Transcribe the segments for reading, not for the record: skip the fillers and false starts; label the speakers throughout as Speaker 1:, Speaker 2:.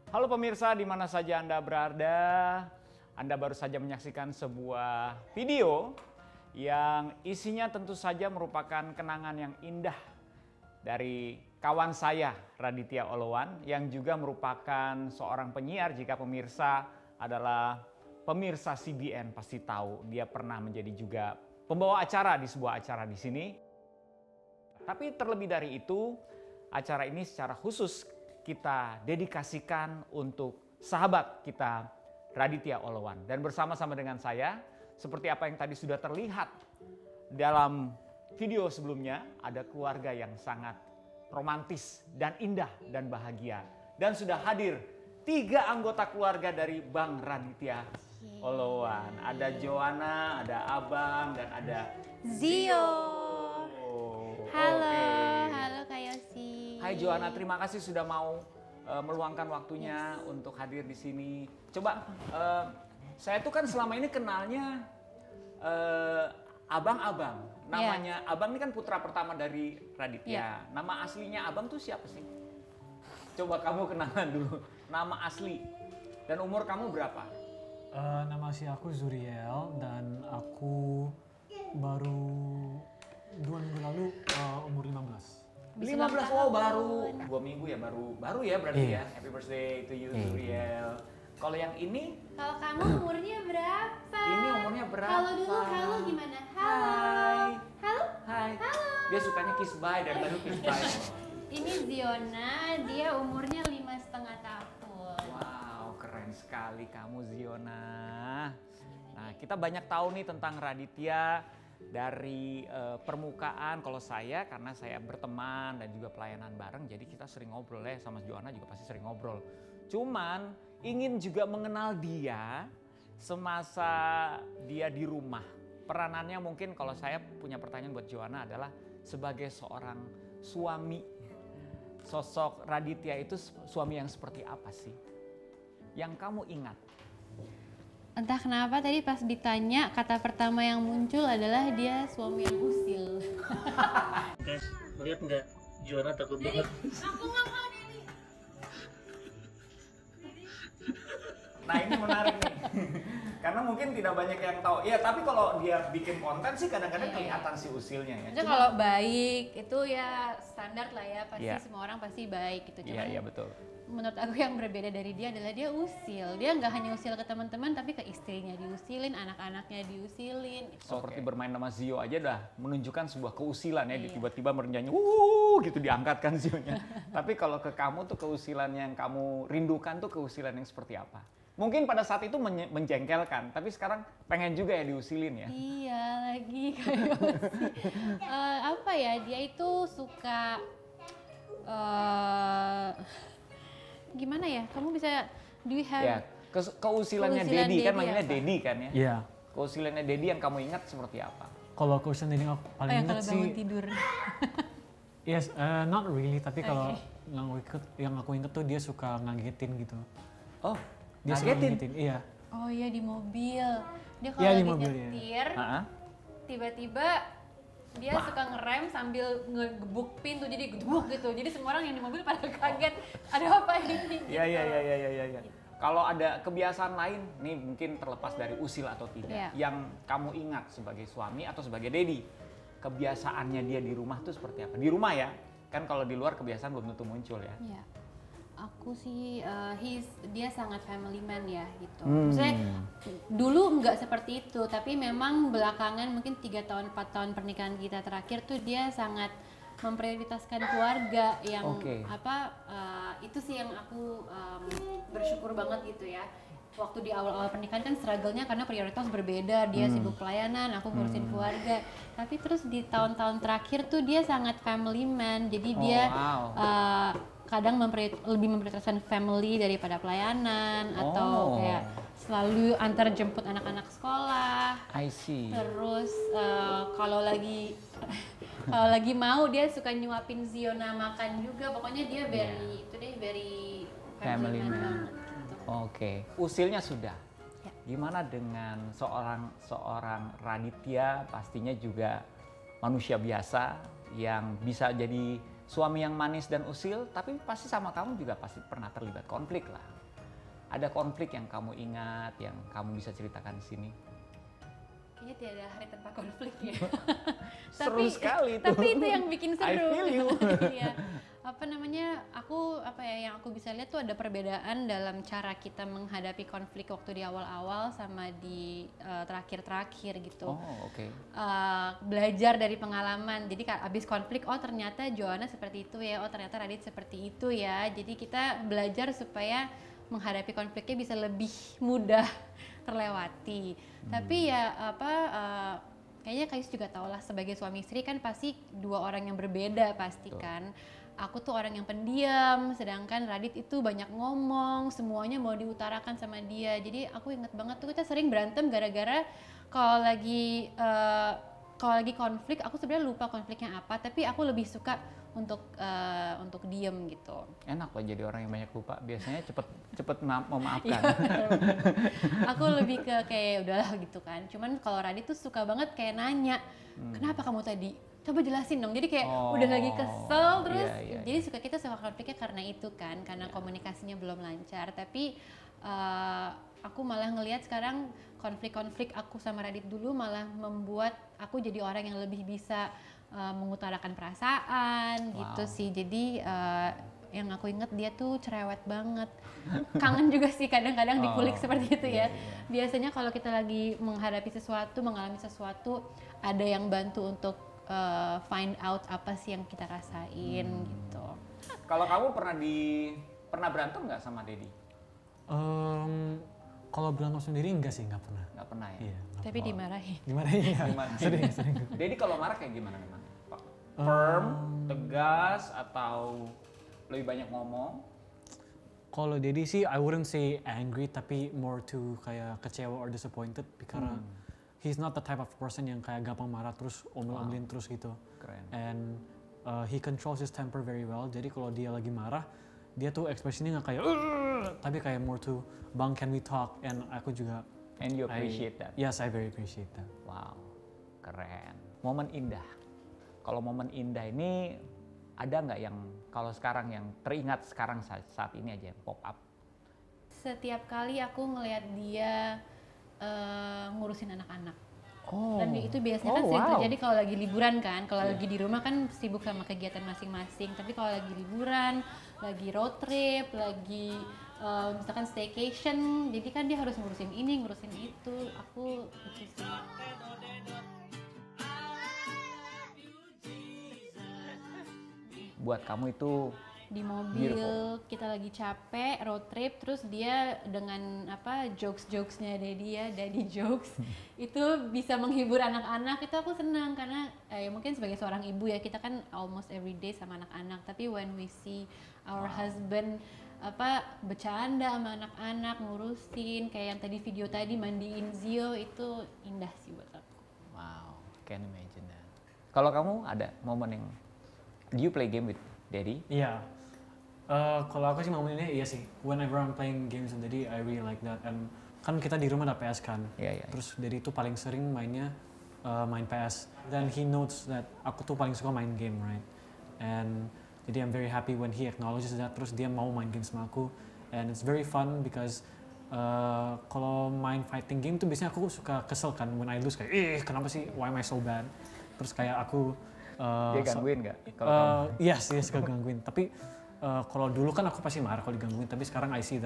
Speaker 1: Halo pemirsa, di mana saja Anda berada, Anda baru saja menyaksikan sebuah video yang isinya tentu saja merupakan kenangan yang indah dari kawan saya, Raditya Olowan, yang juga merupakan seorang penyiar. Jika pemirsa adalah pemirsa CBN pasti tahu, dia pernah menjadi juga pembawa acara di sebuah acara di sini. Tapi terlebih dari itu, acara ini secara khusus kita dedikasikan untuk sahabat kita Raditya Olowan. Dan bersama-sama dengan saya, seperti apa yang tadi sudah terlihat dalam video sebelumnya, ada keluarga yang sangat romantis dan indah dan bahagia. Dan sudah hadir 3 anggota keluarga dari Bang Raditya Olowan. Ada Joanna, ada Abang, dan ada
Speaker 2: Zio.
Speaker 1: Halo,
Speaker 2: halo Kak Yosi.
Speaker 1: Hai Joanna, terima kasih sudah mau meluangkan waktunya untuk hadir di sini. Coba, saya tuh kan selama ini kenalnya Abang-Abang. Namanya Abang ini kan putra pertama dari Raditya. Nama aslinya Abang tuh siapa sih? Coba kamu kenalan dulu. Nama asli dan umur kamu berapa?
Speaker 3: Nama asli aku Zuriel dan aku baru 2 minggu lalu umur 15.
Speaker 1: 15, oh baru 2 minggu ya, baru ya berarti ya. Happy birthday to you Zuriel. Kalau yang ini?
Speaker 2: Kalau kamu umurnya berapa?
Speaker 1: Ini umurnya berapa?
Speaker 2: Halo dulu, halo gimana? Halo.
Speaker 1: Hai.
Speaker 2: Halo.
Speaker 1: Hai.
Speaker 2: Halo.
Speaker 1: Dia sukanya kiss bye dari tadi kiss bye.
Speaker 2: Ini Ziona, dia umurnya 5,5 tahun.
Speaker 1: Wow, keren sekali kamu Ziona. Nah, kita banyak tahu nih tentang Raditya dari permukaan. Kalau saya, karena saya berteman dan juga pelayanan bareng, jadi kita sering ngobrol ya, sama Joanna juga pasti sering ngobrol. Cuman ingin juga mengenal dia semasa dia di rumah. Peranannya mungkin kalau saya punya pertanyaan buat Joanna adalah sebagai seorang suami. Sosok Raditya itu suami yang seperti apa sih? Yang kamu ingat?
Speaker 2: Entah kenapa tadi pas ditanya, kata pertama yang muncul adalah dia suami yang usil.
Speaker 4: Guys, lihat nggak? Joanna takut banget.
Speaker 1: Nah ini menarik nih, karena mungkin tidak banyak yang tahu. Ya tapi kalau dia bikin konten sih kadang-kadang kelihatan si usilnya ya.
Speaker 2: Maksudnya kalau baik itu ya standar lah ya, pasti semua orang pasti baik gitu. Cuman
Speaker 1: Iya betul.
Speaker 2: menurut aku yang berbeda dari dia adalah dia usil. Dia nggak hanya usil ke teman-teman, tapi ke istrinya diusilin, anak-anaknya diusilin.
Speaker 1: Seperti bermain sama Zio aja dah menunjukkan sebuah keusilan ya. Tiba-tiba bernyanyi, gitu diangkatkan Zio-nya. Tapi kalau ke kamu tuh keusilan yang kamu rindukan tuh keusilan yang seperti apa? Mungkin pada saat itu menjengkelkan, tapi sekarang pengen juga ya diusilin ya?
Speaker 2: Iya lagi kayak apa ya, dia itu suka gimana ya, kamu bisa do you have
Speaker 1: Ya, keusilannya Dedi kan manggilnya
Speaker 2: apa?
Speaker 1: Dedi kan ya?
Speaker 3: Iya.
Speaker 1: Keusilannya Dedi yang kamu ingat seperti apa?
Speaker 3: Kalau keusilan ini aku paling
Speaker 2: yang
Speaker 3: ingat
Speaker 2: kalau
Speaker 3: sih.
Speaker 2: bangun tidur.
Speaker 3: Yes, not really. Tapi kalau yang aku ingat tuh dia suka ngagetin gitu.
Speaker 1: Oh,
Speaker 3: Dia suka ngagetin. Iya.
Speaker 2: Oh iya, di mobil. Dia kalau
Speaker 3: Iya, di
Speaker 2: lagi
Speaker 3: mobil,
Speaker 2: nyetir, tiba-tiba dia suka ngerem sambil ngegebuk pintu, jadi gedebuk gitu. Jadi semua orang yang di mobil pada kaget. Ada apa ini?
Speaker 1: Iya. Kalau ada kebiasaan lain, nih mungkin terlepas dari usil atau tidak, yang kamu ingat sebagai suami atau sebagai Dedi, kebiasaannya dia di rumah tuh seperti apa? Di rumah ya, kan kalau di luar kebiasaan belum tentu muncul ya.
Speaker 2: Iya. Aku sih, dia sangat family man ya gitu. Maksudnya dulu nggak seperti itu, tapi memang belakangan mungkin 3 tahun 4 tahun pernikahan kita terakhir tuh dia sangat memprioritaskan keluarga yang itu sih yang aku bersyukur banget gitu ya. Waktu di awal-awal pernikahan kan struggle-nya karena prioritas berbeda, dia sibuk pelayanan, aku ngurusin keluarga. Tapi terus di tahun-tahun terakhir tuh dia sangat family man, jadi dia kadang lebih memprioritaskan family daripada pelayanan atau kayak selalu antar jemput anak-anak sekolah.
Speaker 1: I see.
Speaker 2: Terus kalau lagi mau dia suka nyuapin Ziona makan juga. Pokoknya dia very family man banget. Gitu.
Speaker 1: Oke. Usilnya sudah. Ya. Gimana dengan seorang Raditya, pastinya juga manusia biasa yang bisa jadi suami yang manis dan usil, tapi pasti sama kamu juga pasti pernah terlibat konflik lah. Ada konflik yang kamu ingat, yang kamu bisa ceritakan di sini?
Speaker 2: Kayaknya tiada hari tanpa konflik ya.
Speaker 1: Seru sekali itu.
Speaker 2: Tapi itu yang bikin seru.
Speaker 1: I feel you.
Speaker 2: Iya. Yang aku bisa lihat tuh ada perbedaan dalam cara kita menghadapi konflik waktu di awal-awal sama di terakhir-terakhir gitu.
Speaker 1: Oh, oke.
Speaker 2: Belajar dari pengalaman. Jadi abis konflik, oh ternyata Joanna seperti itu ya, oh ternyata Radit seperti itu ya. Jadi kita belajar supaya menghadapi konfliknya bisa lebih mudah terlewati. Tapi ya kayaknya Kais juga tahu lah, sebagai suami istri kan pasti dua orang yang berbeda pasti kan. Aku tuh orang yang pendiam, sedangkan Radit itu banyak ngomong, semuanya mau diutarakan sama dia. Jadi aku inget banget tuh kita sering berantem gara-gara kalau lagi konflik, aku sebenarnya lupa konfliknya apa, tapi aku lebih suka untuk diem gitu.
Speaker 1: Enak loh jadi orang yang banyak lupa, biasanya cepet memaafkan.
Speaker 2: Aku lebih ke kayak udahlah gitu kan. Cuman kalau Radit tuh suka banget kayak nanya, kenapa kamu tadi? Coba jelasin dong. Jadi kayak udah lagi kesel terus. Jadi kita suka konfliknya karena itu kan, karena komunikasinya belum lancar. Tapi aku malah ngelihat sekarang konflik-konflik aku sama Radit dulu malah membuat aku jadi orang yang lebih bisa mengutarakan perasaan gitu sih. Jadi yang aku inget dia tuh cerewet banget. Kangen juga sih kadang-kadang dikulik seperti itu ya. Biasanya kalau kita lagi menghadapi sesuatu, mengalami sesuatu, ada yang bantu untuk find out apa sih yang kita rasain gitu.
Speaker 1: Kalau kamu pernah berantem nggak sama Dedi?
Speaker 3: Kalau berantem sendiri enggak sih, nggak pernah.
Speaker 1: Nggak pernah ya?
Speaker 3: Iya.
Speaker 2: Tapi dimarahi.
Speaker 3: Dimarahin ya? Sering.
Speaker 1: Dedi kalau marah kayak gimana memang? Firm, tegas, atau lebih banyak ngomong?
Speaker 3: Kalau Dedi sih, I wouldn't say angry, tapi more to kayak kecewa or disappointed, karena he's not the type of person yang kayak gampang marah terus omel-omelin terus gitu.
Speaker 1: Keren.
Speaker 3: And he controls his temper very well. Jadi kalau dia lagi marah, dia tuh expressionnya nggak kayak tapi kayak more to bang can we talk, and aku juga
Speaker 1: And you appreciate that?
Speaker 3: Yes, I very appreciate that.
Speaker 1: Wow, keren. Momen indah. Kalau momen indah ini ada nggak yang kalau sekarang yang teringat sekarang saat ini aja yang pop up?
Speaker 2: Setiap kali aku ngelihat dia ngurusin anak-anak.
Speaker 1: Oh.
Speaker 2: Dan itu biasanya kan sering terjadi kalau lagi liburan kan. Kalau lagi di rumah kan sibuk sama kegiatan masing-masing. Tapi kalau lagi liburan, lagi road trip, lagi misalkan staycation, jadi kan dia harus ngurusin ini, ngurusin itu. Aku itu sih.
Speaker 1: Buat kamu itu
Speaker 2: Di mobil
Speaker 1: beautiful.
Speaker 2: kita lagi capek road trip, terus dia dengan jokes-jokesnya daddy jokes itu bisa menghibur anak-anak. Itu aku senang karena mungkin sebagai seorang ibu ya, kita kan almost every day sama anak-anak, tapi when we see our husband bercanda sama anak-anak, ngurusin kayak yang tadi video tadi mandiin Zio, itu indah sih buat aku.
Speaker 1: wow, can imagine that. Kalau kamu ada momen yang do you play game with Daddy?
Speaker 3: Iya. Kalau aku sih momennya iya sih. Whenever I'm playing games with Daddy, I really like that. And kan kita di rumah ada PS kan.
Speaker 1: Iya.
Speaker 3: Terus Daddy tuh paling sering mainnya main PS. Then he notes that aku tuh paling suka main game, right? And jadi I'm very happy when he acknowledges that. Terus dia mau main game sama aku. And it's very fun because kalau main fighting game tuh biasanya aku suka kesel kan when I lose, kayak kenapa sih, why am I so bad? Terus kayak aku
Speaker 1: Dia gangguin nggak?
Speaker 3: Yes, dia suka gangguin. Tapi kalau dulu kan aku pasti marah kalau digangguin. Tapi sekarang I see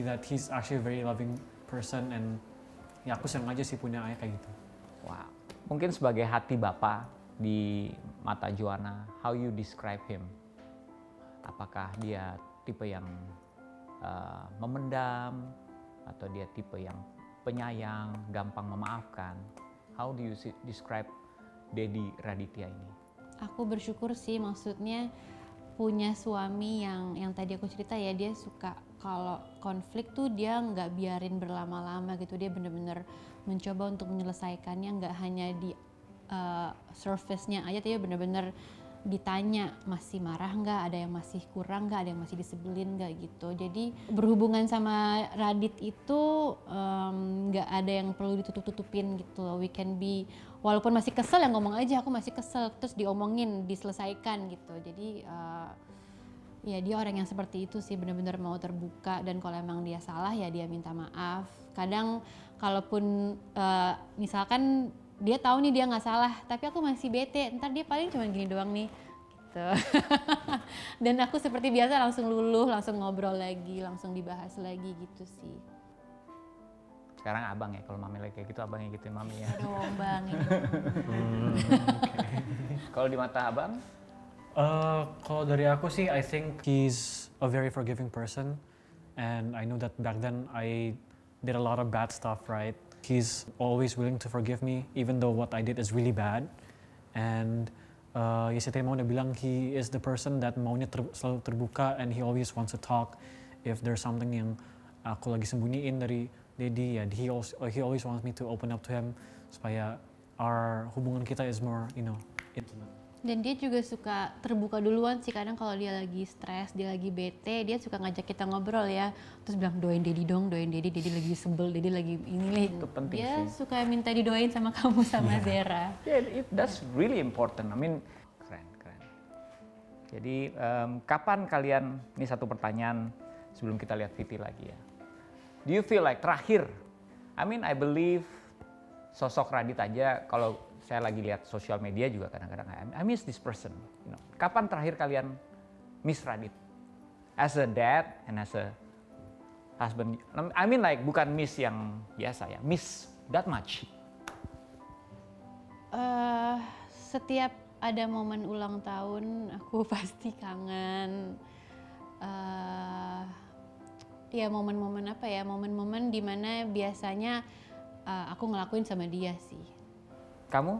Speaker 3: that he's actually a very loving person, and ya aku senang aja sih punya ayah kayak gitu.
Speaker 1: Wow. Mungkin sebagai hati Bapak di mata Joanna, how you describe him? Apakah dia tipe yang memendam, atau dia tipe yang penyayang, gampang memaafkan? How do you describe Dedi Raditya ini?
Speaker 2: Aku bersyukur sih, maksudnya punya suami yang tadi aku cerita ya, dia suka kalau konflik tuh dia nggak biarin berlama-lama gitu, dia bener-bener mencoba untuk menyelesaikannya, nggak hanya di surface-nya aja, tapi bener-bener ditanya masih marah nggak, ada yang masih kurang nggak, ada yang masih disebelin nggak gitu. Jadi berhubungan sama Radit itu nggak ada yang perlu ditutup-tutupin gitu loh. We can be, walaupun masih kesel ya ngomong aja aku masih kesel, terus diomongin, diselesaikan gitu. Jadi Ya dia orang yang seperti itu sih, benar-benar mau terbuka, dan kalau emang dia salah ya dia minta maaf. Kadang kalaupun misalkan dia tahu nih dia nggak salah, tapi aku masih bete, ntar dia paling cuma gini doang nih gitu. Dan aku seperti biasa langsung luluh, langsung ngobrol lagi, langsung dibahas lagi gitu sih.
Speaker 1: Sekarang abang ya, kalau mami lagi kayak gitu abang yang gituin mami ya.
Speaker 2: Aduh bang ini.
Speaker 1: Kalau di mata abang?
Speaker 3: Kalau dari aku sih, I think he's a very forgiving person, and I know that back then I did a lot of bad stuff, right? He's always willing to forgive me, even though what I did is really bad. And ya saya mau bilang, he is the person that maunya selalu terbuka, and he always wants to talk. If there's something yang aku lagi sembunyiin dari Daddy, ya he always wants me to open up to him, supaya our hubungan kita is more, intimate.
Speaker 2: Dan dia juga suka terbuka duluan sih, kadang kalau dia lagi stres, dia lagi bete, dia suka ngajak kita ngobrol ya. Terus bilang doain Daddy dong, doain Daddy lagi sebel, Daddy lagi ini nih.
Speaker 1: Itu penting
Speaker 2: dia
Speaker 1: sih.
Speaker 2: suka minta didoain sama kamu sama Zera.
Speaker 1: Yeah, that's really important. I mean, keren. Jadi kapan kalian, ini satu pertanyaan sebelum kita lihat Viti lagi ya. Do you feel like terakhir, I mean I believe sosok Radit aja, kalau saya lagi lihat sosial media juga kadang-kadang I miss this person. Kapan terakhir kalian miss Radit? As a dad and as a husband, I mean like bukan miss yang biasa ya, miss that much.
Speaker 2: Setiap ada momen ulang tahun aku pasti kangen. Ya momen-momen apa ya, momen-momen dimana biasanya aku ngelakuin sama dia sih.
Speaker 1: Kamu?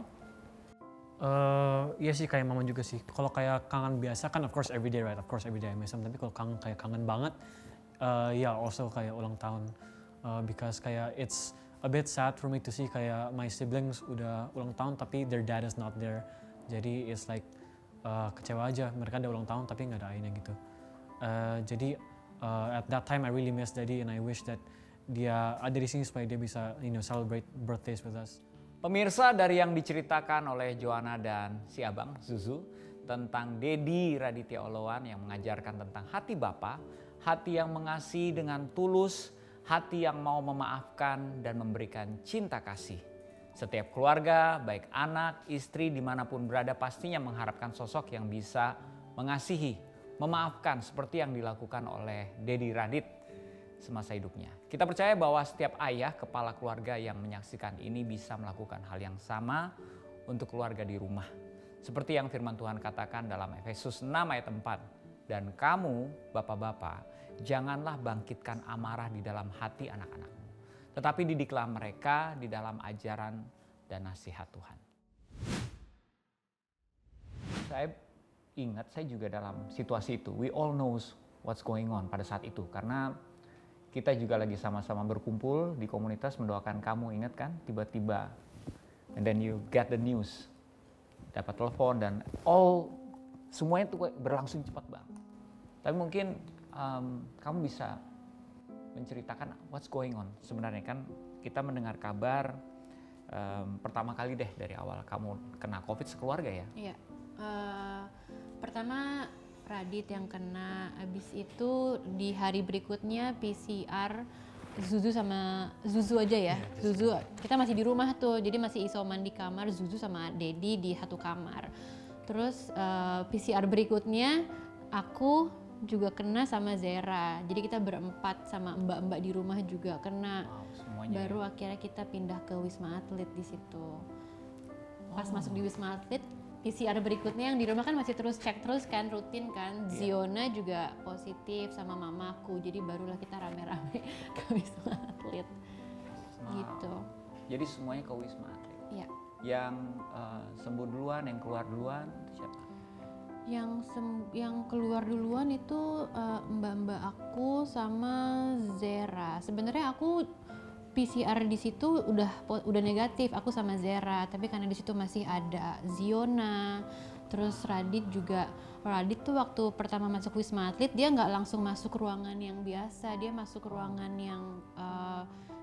Speaker 3: Iya sih, kayak mama juga sih. Kalau kayak kangen biasa kan of course every day, right? Of course every day I miss him. Tapi kalau kangen banget, ya also kayak ulang tahun. Because kayak it's a bit sad for me to see kayak my siblings udah ulang tahun tapi their dad is not there. Jadi it's like kecewa aja, mereka ada ulang tahun tapi nggak ada ayahnya gitu. Jadi at that time I really miss Daddy, and I wish that dia ada di sini supaya dia bisa celebrate birthdays with us.
Speaker 1: Pemirsa, dari yang diceritakan oleh Joanna dan si abang Zuzu tentang Dedi Raditya Oloan yang mengajarkan tentang hati Bapa, hati yang mengasihi dengan tulus, hati yang mau memaafkan dan memberikan cinta kasih. Setiap keluarga, baik anak, istri, dimanapun berada pastinya mengharapkan sosok yang bisa mengasihi, memaafkan seperti yang dilakukan oleh Dedi Radit semasa hidupnya. Kita percaya bahwa setiap ayah, kepala keluarga yang menyaksikan ini bisa melakukan hal yang sama untuk keluarga di rumah. Seperti yang firman Tuhan katakan dalam Efesus 6 ayat 4. Dan kamu, bapak-bapak, janganlah bangkitkan amarah di dalam hati anak-anakmu, tetapi didiklah mereka di dalam ajaran dan nasihat Tuhan. Saya ingat, saya juga dalam situasi itu. We all knows what's going on pada saat itu, karena kita juga lagi sama-sama berkumpul di komunitas mendoakan kamu, ingat kan? Tiba-tiba, and then you get the news, dapat telepon dan semuanya itu berlangsung cepat banget. Tapi mungkin kamu bisa menceritakan what's going on sebenarnya. Kan kita mendengar kabar pertama kali deh dari awal kamu kena COVID sekeluarga ya?
Speaker 2: Iya, pertama Radit yang kena, abis itu di hari berikutnya PCR Zuzu aja ya. Zuzu, kita masih di rumah tuh, jadi masih isoman di kamar, Zuzu sama Dedi di satu kamar. Terus PCR berikutnya aku juga kena sama Zera, jadi kita berempat sama mbak-mbak di rumah juga kena.
Speaker 1: Semuanya
Speaker 2: Baru
Speaker 1: ya?
Speaker 2: akhirnya kita pindah ke Wisma Atlet di situ. Pas masuk di Wisma Atlet, PCR berikutnya yang di rumah kan masih terus cek terus kan, rutin kan. Ziona juga positif sama mamaku, jadi barulah kita rame-rame ke Wisma Atlet. Gitu.
Speaker 1: Jadi semuanya ke Wisma Atlet?
Speaker 2: Iya.
Speaker 1: Yang sembuh duluan, yang keluar duluan siapa?
Speaker 2: Yang keluar duluan itu mbak-mbak aku sama Zera. Sebenarnya aku PCR di situ udah negatif, aku sama Zera, tapi karena di situ masih ada Ziona, terus Radit juga. Radit tuh waktu pertama masuk Wisma Atlet dia nggak langsung masuk ruangan yang biasa, dia masuk ruangan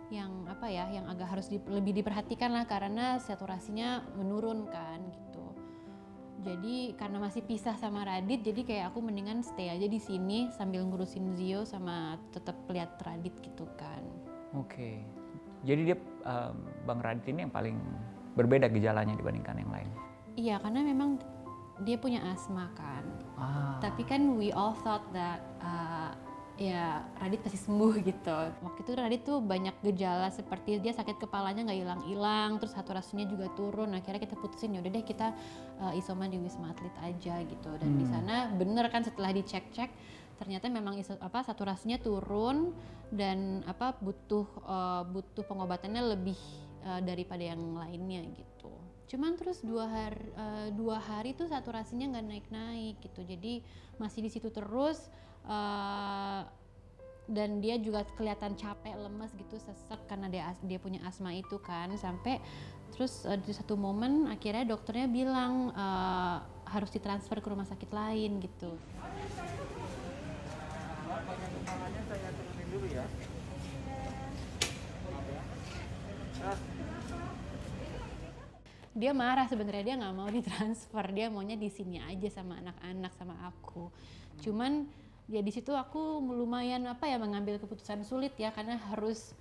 Speaker 2: yang apa ya, yang agak harus lebih diperhatikan lah karena saturasinya menurun kan gitu. Jadi karena masih pisah sama Radit, jadi kayak aku mendingan stay aja di sini sambil ngurusin Zio sama tetap lihat Radit gitu kan.
Speaker 1: Oke. Jadi dia Bang Radit ini yang paling berbeda gejalanya dibandingkan yang lain.
Speaker 2: Iya, karena memang dia punya asma kan. Tapi kan we all thought that ya Radit pasti sembuh gitu. Waktu itu Radit tuh banyak gejala seperti dia sakit kepalanya nggak hilang-hilang, terus saturasinya juga turun. Akhirnya kita putusin yaudah deh kita isoman di Wisma Atlet aja gitu. Dan di sana bener kan setelah dicek-cek ternyata memang saturasinya turun dan butuh pengobatannya lebih daripada yang lainnya gitu. Cuman terus 2 hari tuh saturasinya nggak naik-naik gitu. Jadi masih di situ terus. Dan dia juga kelihatan capek, lemes gitu, sesek karena dia punya asma itu kan. Sampai terus di satu momen akhirnya dokternya bilang harus ditransfer ke rumah sakit lain gitu.
Speaker 1: Saya turunin dulu ya.
Speaker 2: Dia marah sebenarnya, dia nggak mau ditransfer, dia maunya di sini aja sama anak-anak sama aku. Cuman ya di situ aku lumayan mengambil keputusan sulit ya, karena harus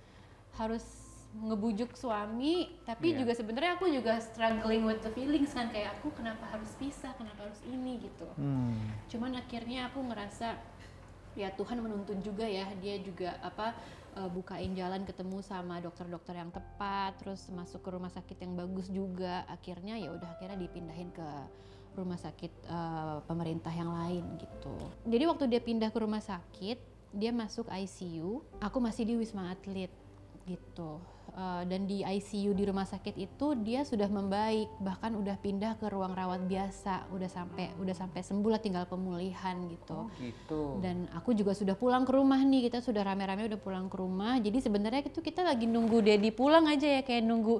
Speaker 2: ngebujuk suami, tapi juga sebenarnya aku juga struggling with the feelings kan, kayak aku kenapa harus pisah, kenapa harus ini gitu. Cuman akhirnya aku ngerasa ya Tuhan menuntun juga ya, dia juga bukain jalan ketemu sama dokter-dokter yang tepat, terus masuk ke rumah sakit yang bagus juga. Akhirnya ya udah dipindahin ke rumah sakit pemerintah yang lain gitu. Jadi waktu dia pindah ke rumah sakit, dia masuk ICU, aku masih di Wisma Atlet gitu. Dan di ICU di rumah sakit itu dia sudah membaik, bahkan udah pindah ke ruang rawat biasa, udah sampai sembuh lah, tinggal pemulihan gitu.
Speaker 1: Oh gitu.
Speaker 2: Dan aku juga sudah pulang ke rumah nih, kita sudah rame-rame udah pulang ke rumah. Jadi sebenarnya itu kita lagi nunggu Dedi pulang aja ya, kayak nunggu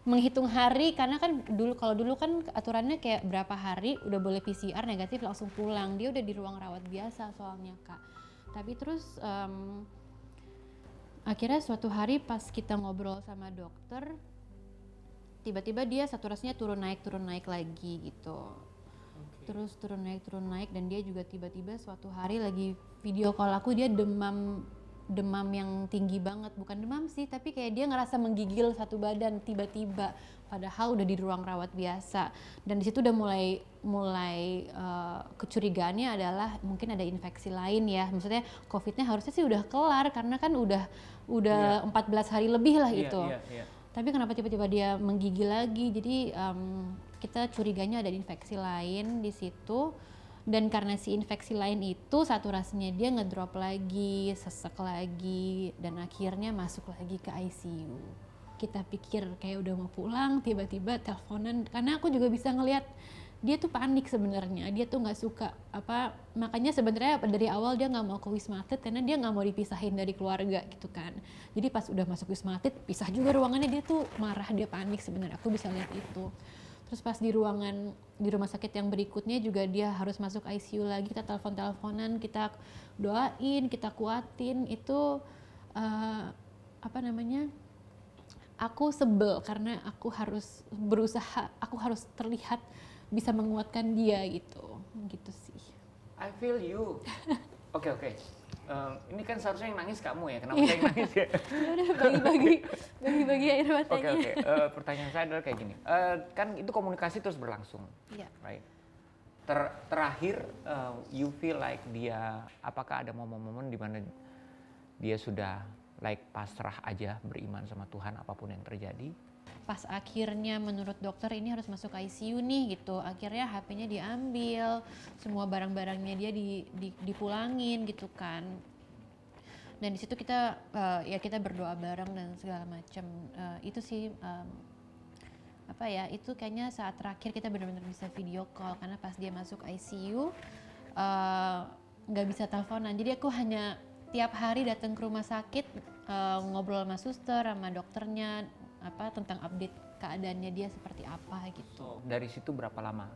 Speaker 2: menghitung hari, karena kan kalau dulu kan aturannya kayak berapa hari udah boleh PCR negatif langsung pulang. Dia udah di ruang rawat biasa soalnya Kak. Tapi terus akhirnya suatu hari pas kita ngobrol sama dokter, tiba-tiba dia saturasinya turun naik lagi gitu. Terus turun naik dan dia juga tiba-tiba suatu hari lagi video call aku, dia demam yang tinggi banget, bukan demam sih, tapi kayak dia ngerasa menggigil satu badan tiba-tiba, padahal udah di ruang rawat biasa. Dan di situ udah mulai kecurigaannya adalah mungkin ada infeksi lain ya, maksudnya COVID-nya harusnya sih udah kelar karena kan udah 14 hari lebih lah itu. Tapi kenapa tiba-tiba dia menggigil lagi? Jadi kita curiganya ada infeksi lain di situ. Dan karena si infeksi lain itu saturasinya dia ngedrop lagi, sesek lagi, dan akhirnya masuk lagi ke ICU. Kita pikir kayak udah mau pulang, tiba-tiba teleponan, karena aku juga bisa ngelihat dia tuh panik sebenarnya, dia tuh nggak suka makanya sebenarnya dari awal dia nggak mau ke Wisma Atlet karena dia nggak mau dipisahin dari keluarga gitu kan. Jadi pas udah masuk Wisma Atlet, pisah juga ruangannya, dia tuh marah, dia panik sebenarnya, aku bisa lihat itu. Terus pas di rumah sakit yang berikutnya juga dia harus masuk ICU lagi, kita telepon-teleponan, kita doain, kita kuatin. Itu aku sebel karena aku harus berusaha, aku harus terlihat bisa menguatkan dia gitu sih.
Speaker 1: I feel you. Oke. Ini kan seharusnya yang nangis kamu ya, kenapa saya yang nangis ya?
Speaker 2: Udah bagi air matanya.
Speaker 1: Oke. Pertanyaan saya adalah kayak gini, kan itu komunikasi terus berlangsung, right? Terakhir, you feel like dia, apakah ada momen-momen di mana dia sudah like pasrah aja, beriman sama Tuhan apapun yang terjadi?
Speaker 2: Pas akhirnya menurut dokter ini harus masuk ICU nih gitu, akhirnya HP-nya diambil, semua barang-barangnya dia dipulangin gitu kan. Dan di situ kita kita berdoa bareng dan segala macam. Itu sih itu kayaknya saat terakhir kita benar-benar bisa video call, karena pas dia masuk ICU nggak bisa teleponan. Jadi aku hanya tiap hari datang ke rumah sakit, ngobrol sama suster, sama dokternya, tentang update keadaannya dia seperti apa gitu.
Speaker 1: Dari situ berapa lama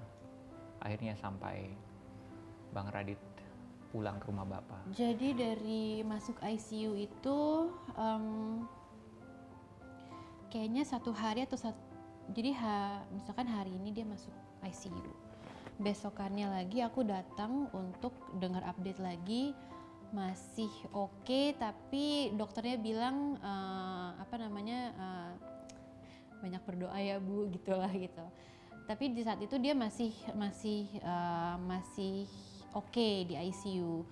Speaker 1: akhirnya sampai Bang Radit pulang ke rumah Bapak?
Speaker 2: Jadi dari masuk ICU itu kayaknya 1 hari atau jadi misalkan hari ini dia masuk ICU. besokannya lagi aku datang untuk dengar update lagi, masih oke, tapi dokternya bilang banyak berdoa ya Bu, gitulah gitu. Tapi di saat itu dia masih oke di ICU.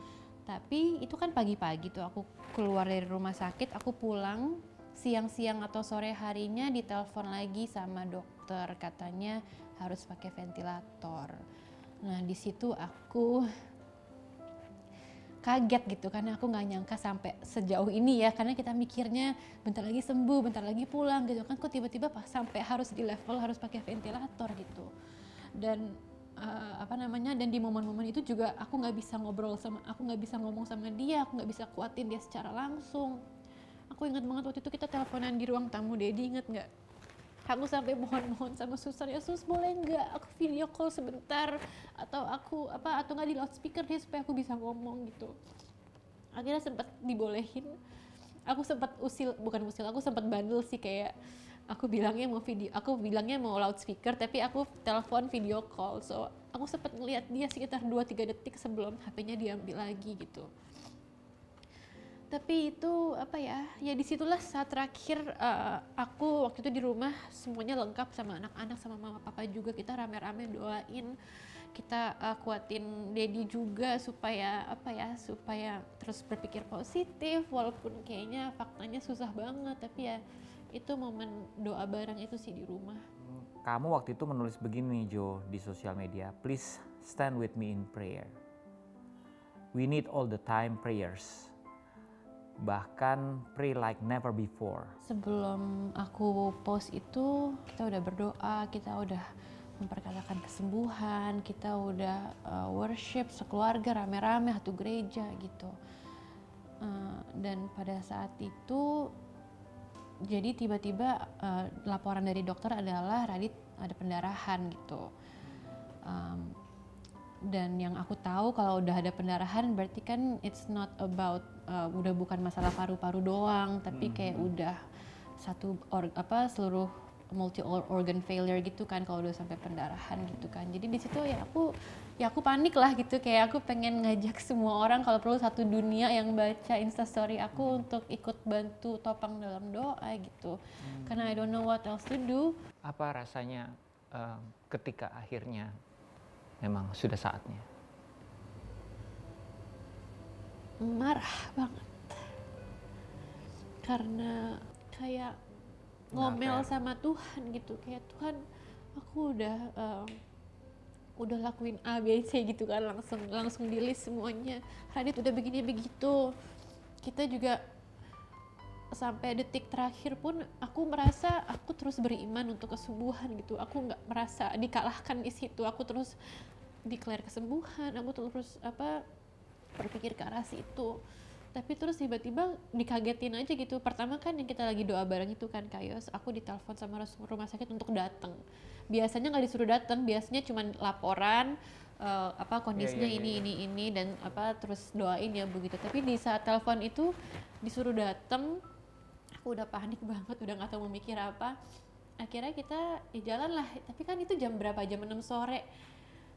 Speaker 2: Tapi itu kan pagi-pagi tuh aku keluar dari rumah sakit, aku pulang siang-siang atau sore harinya ditelepon lagi sama dokter, katanya harus pakai ventilator. Nah di situ aku kaget gitu, karena aku nggak nyangka sampai sejauh ini ya, karena kita mikirnya bentar lagi sembuh, bentar lagi pulang gitu kan, kok tiba-tiba pas sampai harus di level harus pakai ventilator gitu. Dan dan di momen-momen itu juga aku nggak bisa nggak bisa ngomong sama dia, aku nggak bisa kuatin dia secara langsung. Aku ingat banget waktu itu kita teleponan di ruang tamu, Dedi inget nggak? Aku sampai mohon-mohon sama suster, ya sus boleh nggak aku video call sebentar, atau atau nggak di loudspeaker deh supaya aku bisa ngomong gitu. Akhirnya sempat dibolehin. Aku sempat aku sempat bandel sih, kayak aku bilangnya mau loudspeaker tapi aku telepon video call. So aku sempat ngeliat dia sekitar 2-3 detik sebelum HP-nya diambil lagi gitu. Tapi itu ya disitulah saat terakhir aku waktu itu di rumah semuanya lengkap sama anak-anak sama mama papa juga, kita rame-rame doain, kita kuatin Dedi juga supaya terus berpikir positif walaupun kayaknya faktanya susah banget, tapi ya itu momen doa bareng itu sih di rumah.
Speaker 1: Kamu waktu itu menulis begini Jo di sosial media, please stand with me in prayer. We need all the time prayers. Bahkan pray like never before.
Speaker 2: Sebelum aku post itu kita udah berdoa, kita udah memperkatakan kesembuhan, kita udah worship sekeluarga rame-rame satu gereja gitu. Dan pada saat itu jadi tiba-tiba laporan dari dokter adalah Radit ada pendarahan gitu. Dan yang aku tahu kalau udah ada pendarahan berarti kan it's not about udah bukan masalah paru-paru doang, tapi kayak udah seluruh multi organ failure gitu kan kalau udah sampai pendarahan gitu kan. Jadi di situ ya aku panik lah gitu, kayak aku pengen ngajak semua orang kalau perlu satu dunia yang baca Instastory aku untuk ikut bantu topang dalam doa gitu. Karena I don't know what else to do.
Speaker 1: Apa rasanya ketika akhirnya memang sudah saatnya?
Speaker 2: Marah banget. Karena kayak ngomel sama Tuhan gitu, kayak Tuhan aku udah lakuin A, B, C gitu kan, langsung di list semuanya. Radit udah begini begitu. Kita juga sampai detik terakhir pun aku merasa aku terus beriman untuk kesembuhan gitu. Aku nggak merasa dikalahkan di situ. Aku terus declare kesembuhan. Aku terus berpikir ke arah situ. Tapi terus tiba-tiba dikagetin aja gitu. Pertama kan yang kita lagi doa bareng itu kan Kayos, aku ditelepon sama rumah sakit untuk datang. Biasanya nggak disuruh datang, biasanya cuma laporan kondisinya ini dan terus doain ya begitu. Tapi di saat telepon itu disuruh datang, aku udah panik banget, udah nggak tahu mau mikir apa. Akhirnya kita jalan lah. Tapi kan itu jam berapa? Jam 6 sore.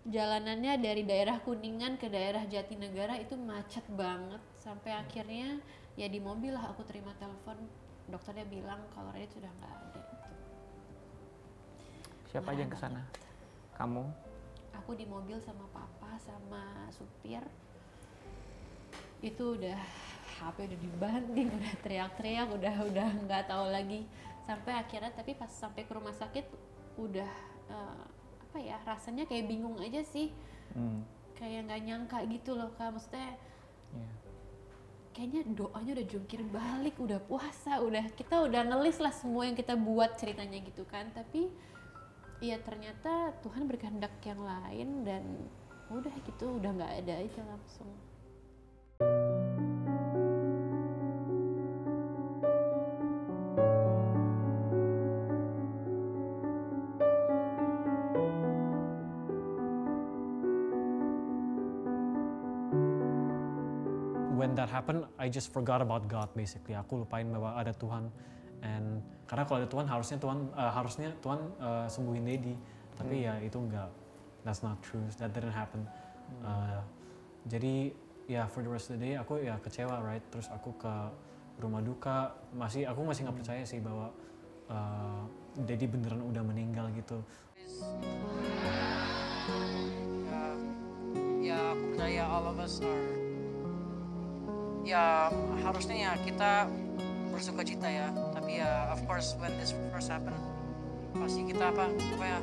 Speaker 2: Jalanannya dari daerah Kuningan ke daerah Jatinegara itu macet banget. Sampai akhirnya ya di mobil lah aku terima telepon, dokternya bilang kalau Radit sudah nggak ada.
Speaker 1: Siapa aja yang kesana? Kamu?
Speaker 2: Aku di mobil sama papa sama supir. Itu udah HP udah dibanting, udah teriak-teriak, udah nggak tahu lagi. Sampai akhirnya tapi pas sampai ke rumah sakit udah rasanya kayak bingung aja sih. Kayak nggak nyangka gitu loh Kak, maksudnya kayaknya doanya udah jungkir balik, udah puasa, kita udah ngelis lah semua yang kita buat ceritanya gitu kan. Tapi ya ternyata Tuhan berkehendak yang lain dan udah gitu, udah nggak ada aja langsung.
Speaker 3: When that happened, I just forgot about God basically. Aku lupain bahwa ada Tuhan. And karena kalau ada Tuhan harusnya Tuhan sembuhin Dedi. Tapi ya itu enggak. that's not true, that didn't happen. Jadi ya for the rest of the day aku ya kecewa, right? Terus aku ke rumah duka, aku masih nggak percaya sih bahwa Daddy beneran udah meninggal gitu.
Speaker 5: Ya aku percaya all of us are, ya harusnya ya kita bersuka cita ya, tapi ya of course when this first happen pasti kita ya,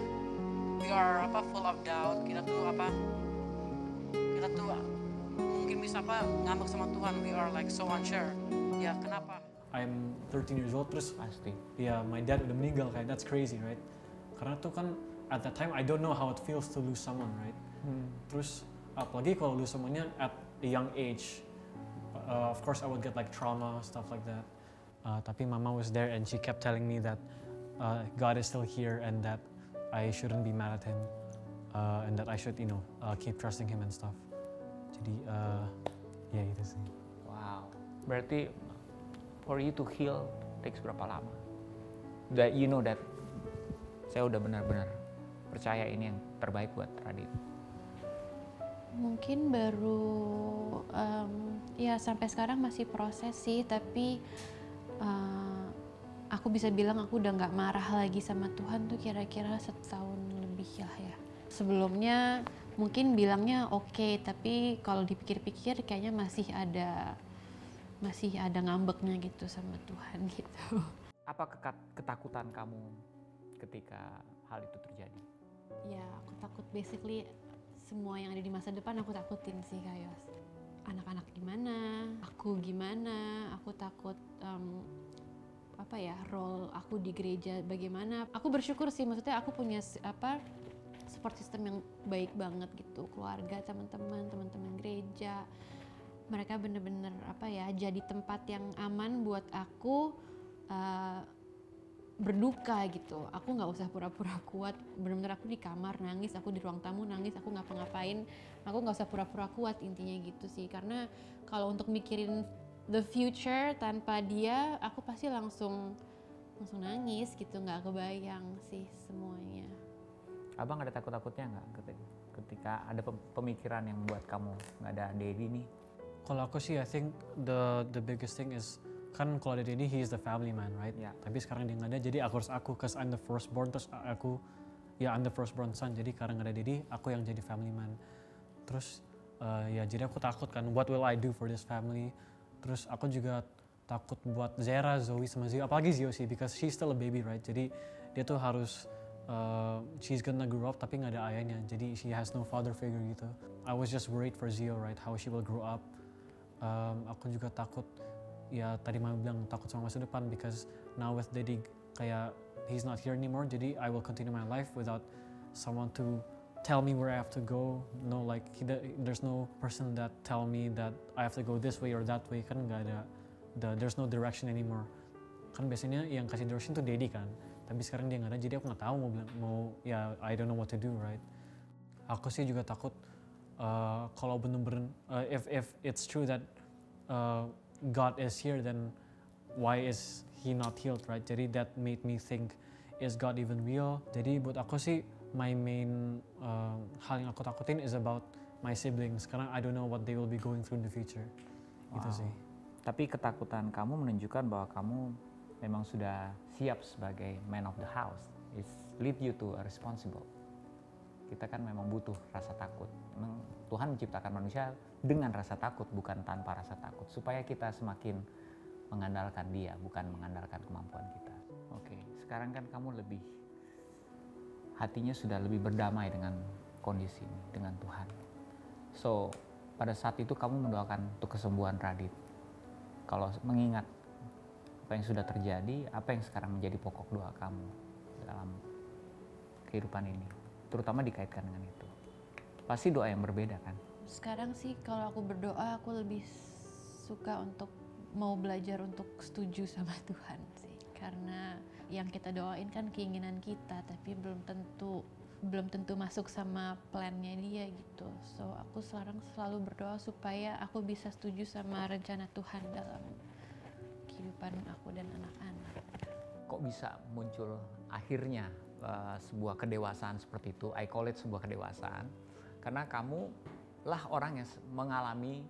Speaker 5: we are full of doubt, kita tuh mungkin bisa ngambek sama Tuhan, we are like so unsure. Ya kenapa?
Speaker 3: I'm 13 years old, terus
Speaker 1: Pasti.
Speaker 3: ya my dad udah meninggal, kayak that's crazy, right? Karena tuh kan at that time I don't know how it feels to lose someone, right? Terus apalagi kalau lose someone-nya at a young age, of course I would get like trauma, stuff like that. Tapi mama was there and she kept telling me that God is still here and that I shouldn't be mad at him, and that I should keep trusting him and stuff. Jadi ya itu sih.
Speaker 1: Wow. Berarti for you to heal takes berapa lama? That you know that saya udah benar-benar percaya ini yang terbaik buat Radit.
Speaker 2: Mungkin baru ya sampai sekarang masih proses sih, tapi aku bisa bilang aku udah nggak marah lagi sama Tuhan tuh kira-kira 1 tahun lebih lah ya. Sebelumnya mungkin bilangnya oke, tapi kalau dipikir-pikir kayaknya masih ada ngambeknya gitu sama Tuhan gitu.
Speaker 1: Apa ketakutan kamu ketika hal itu terjadi?
Speaker 2: Ya aku takut, basically semua yang ada di masa depan aku takutin sih, kayak anak-anak gimana, aku gimana, aku takut role aku di gereja bagaimana. Aku bersyukur sih, maksudnya aku punya support system yang baik banget gitu, keluarga, teman-teman gereja. Mereka bener-bener jadi tempat yang aman buat aku berduka gitu. Aku nggak usah pura-pura kuat, bener-bener aku di kamar nangis, aku di ruang tamu nangis, aku ngapa-ngapain, aku nggak usah pura-pura kuat, intinya gitu sih. Karena kalau untuk mikirin the future tanpa dia, aku pasti langsung nangis gitu, nggak kebayang sih semuanya.
Speaker 1: Abang ada takut-takutnya nggak ketika ada pemikiran yang membuat kamu nggak ada Daddy nih?
Speaker 3: Kalau aku sih, I think the biggest thing is, kan kalau ada Daddy, he is the family man, right?
Speaker 1: Yeah.
Speaker 3: Tapi sekarang dia nggak ada, jadi aku harus cause I'm the firstborn, terus I'm the firstborn son, jadi karena nggak ada Daddy, aku yang jadi family man. Terus jadi aku takut kan, what will I do for this family? Terus aku juga takut buat Zera, Zoe sama Zio, apalagi Zio sih, because she's still a baby, right? Jadi dia tuh harus she's gonna grow up tapi nggak ada ayahnya, jadi she has no father figure gitu. I was just worried for Zio, right, how she will grow up. Aku juga takut, ya tadi mama bilang takut sama masa depan, because now with Daddy kayak he's not here anymore, jadi I will continue my life without someone to tell me where I have to go. No, like there's no person that tell me that I have to go this way or that way, kan nggak ada, there's no direction anymore. Kan biasanya yang kasih direction tuh Daddy kan, tapi sekarang dia nggak ada, jadi aku nggak tahu I don't know what to do, right. Aku sih juga takut kalau bener-bener if it's true that God is here, then why is he not healed, right? Jadi that made me think, is God even real? Jadi buat aku sih, my main hal yang aku takutin is about my siblings, karena I don't know what they will be going through in the future. Gitu sih.
Speaker 1: Tapi ketakutan kamu menunjukkan bahwa kamu memang sudah siap sebagai man of the house. It lead you to a responsible. Kita kan memang butuh rasa takut. Memang Tuhan menciptakan manusia dengan rasa takut, bukan tanpa rasa takut, supaya kita semakin mengandalkan Dia, bukan mengandalkan kemampuan kita. Oke, sekarang kan kamu hatinya sudah lebih berdamai dengan kondisi ini, dengan Tuhan. So, pada saat itu kamu mendoakan untuk kesembuhan Radit. Kalau mengingat apa yang sudah terjadi, apa yang sekarang menjadi pokok doa kamu dalam kehidupan ini, terutama dikaitkan dengan itu. Pasti doa yang berbeda kan?
Speaker 2: Sekarang sih kalau aku berdoa, aku lebih suka untuk mau belajar untuk setuju sama Tuhan sih. Karena yang kita doain kan keinginan kita, tapi belum tentu masuk sama plannya Dia gitu. So aku sekarang selalu berdoa supaya aku bisa setuju sama rencana Tuhan dalam kehidupan aku dan anak-anak.
Speaker 1: Kok bisa muncul akhirnya sebuah kedewasaan seperti itu. I call it sebuah kedewasaan. Karena kamu lah orang yang mengalami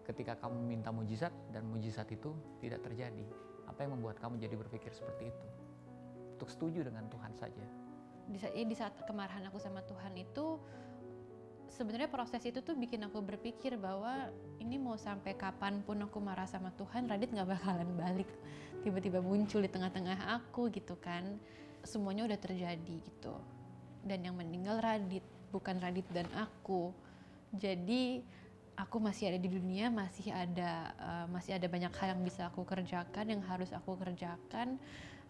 Speaker 1: ketika kamu minta mujizat dan mujizat itu tidak terjadi. Apa yang membuat kamu jadi berpikir seperti itu? Untuk setuju dengan Tuhan saja.
Speaker 2: Di saat kemarahan aku sama Tuhan itu, sebenarnya proses itu tuh bikin aku berpikir bahwa ini mau sampai kapanpun aku marah sama Tuhan, Radit gak bakalan balik. Tiba-tiba muncul di tengah-tengah aku gitu kan. Semuanya udah terjadi gitu. Dan yang meninggal Radit, bukan Radit dan aku. Jadi aku masih ada di dunia, masih ada banyak hal yang bisa aku kerjakan, yang harus aku kerjakan.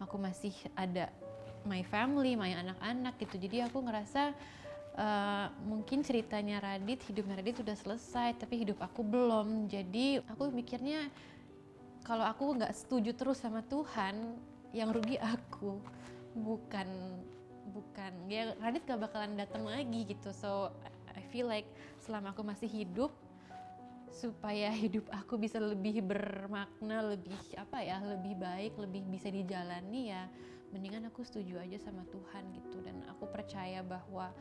Speaker 2: Aku masih ada my family, my anak-anak gitu. Jadi aku ngerasa mungkin ceritanya Radit, hidupnya Radit sudah selesai, tapi hidup aku belum. Jadi aku mikirnya kalau aku nggak setuju terus sama Tuhan, yang rugi aku, bukan ya Radit gak bakalan datang lagi gitu. So I feel like selama aku masih hidup, supaya hidup aku bisa lebih bermakna, lebih lebih baik, lebih bisa dijalani, ya mendingan aku setuju aja sama Tuhan gitu. Dan aku percaya bahwa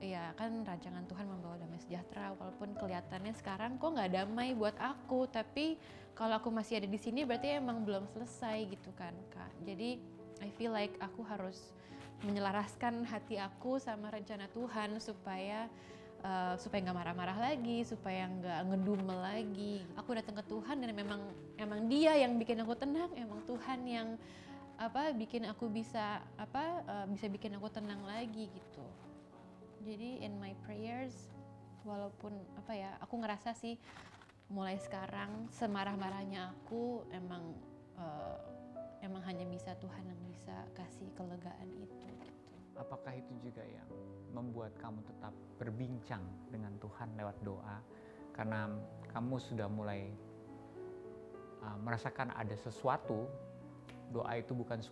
Speaker 2: ya kan rancangan Tuhan membawa damai sejahtera, walaupun kelihatannya sekarang kok nggak damai buat aku, tapi kalau aku masih ada di sini berarti emang belum selesai gitu kan Kak. Jadi I feel like aku harus menyelaraskan hati aku sama rencana Tuhan supaya nggak marah-marah lagi, supaya nggak ngedumel lagi. Aku datang ke Tuhan dan emang Dia yang bikin aku tenang, emang Tuhan yang bikin aku bisa bikin aku tenang lagi gitu. Jadi in my prayers, walaupun aku ngerasa sih mulai sekarang semarah-marahnya aku emang hanya bisa Tuhan yang bisa kasih kelegaan itu gitu.
Speaker 1: Apakah itu juga yang membuat kamu tetap berbincang dengan Tuhan lewat doa? Karena kamu sudah mulai merasakan ada sesuatu. Doa itu bukan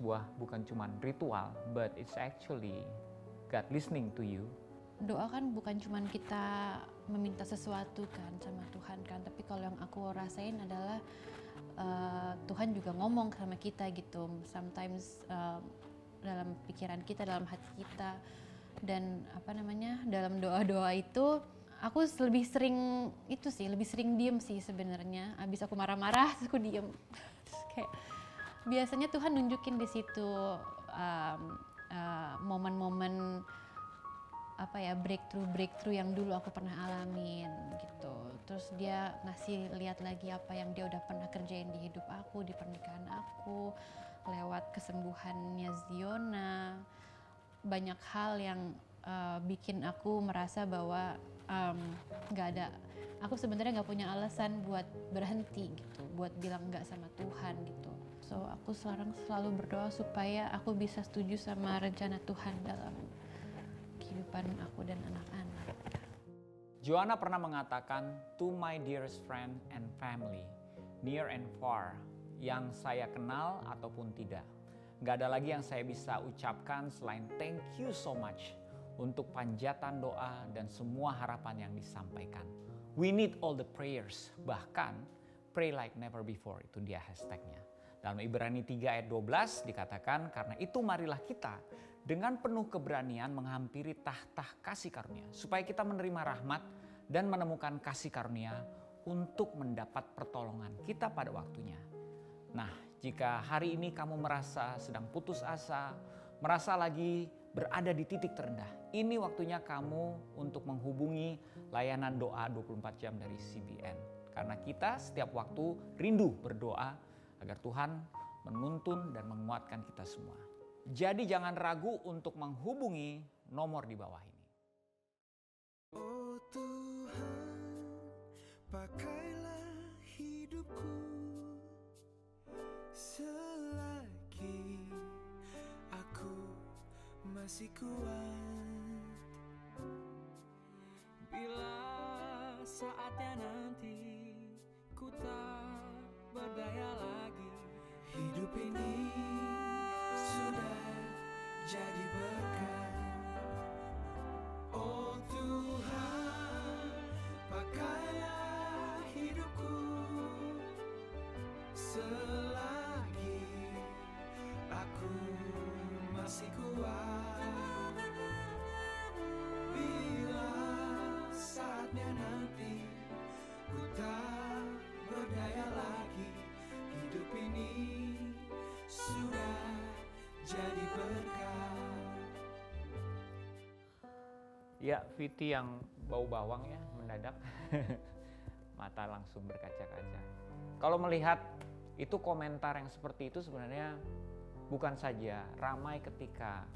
Speaker 1: cuma ritual, but it's actually God listening to you.
Speaker 2: Doa kan bukan cuma kita meminta sesuatu kan sama Tuhan kan, tapi kalau yang aku rasain adalah Tuhan juga ngomong sama kita gitu. Sometimes dalam pikiran kita, dalam hati kita, dan dalam doa-doa itu aku lebih sering diem sih sebenarnya. Abis aku marah-marah aku diem. Kayak biasanya Tuhan nunjukin di situ momen-momen breakthrough yang dulu aku pernah alamin gitu. Terus dia ngasih lihat lagi apa yang dia udah pernah kerjain di hidup aku, di pernikahan aku, lewat kesembuhannya Ziona. Banyak hal yang bikin aku merasa bahwa aku sebenarnya nggak punya alasan buat berhenti gitu, buat bilang nggak sama Tuhan gitu. So aku sekarang selalu berdoa supaya aku bisa setuju sama rencana Tuhan dalam kehidupan aku dan anak-anak.
Speaker 1: Joanna pernah mengatakan, "To my dearest friend and family, near and far, yang saya kenal ataupun tidak. Gak ada lagi yang saya bisa ucapkan selain thank you so much untuk panjatan doa dan semua harapan yang disampaikan. We need all the prayers, bahkan pray like never before," itu dia hashtagnya. Dalam Ibrani 3 ayat 12 dikatakan, "Karena itu marilah kita dengan penuh keberanian menghampiri tahta kasih karunia, supaya kita menerima rahmat dan menemukan kasih karunia untuk mendapat pertolongan kita pada waktunya." Nah, jika hari ini kamu merasa sedang putus asa, merasa lagi berada di titik terendah, ini waktunya kamu untuk menghubungi layanan doa 24 jam dari CBN. Karena kita setiap waktu rindu berdoa agar Tuhan menuntun dan menguatkan kita semua. Jadi jangan ragu untuk menghubungi nomor di bawah ini.
Speaker 6: Oh Tuhan, pakailah hidupku selagi aku masih kuat.
Speaker 7: Bila saatnya nanti ku tak berdaya lagi,
Speaker 6: hidup ini sudah jadi berkat. Oh Tuhan, pakailah hidupku selagi aku masih kuat.
Speaker 1: Ya, Viti yang bau bawang ya mendadak. Mata langsung berkaca-kaca. Kalau melihat itu komentar yang seperti itu sebenarnya bukan saja ramai ketika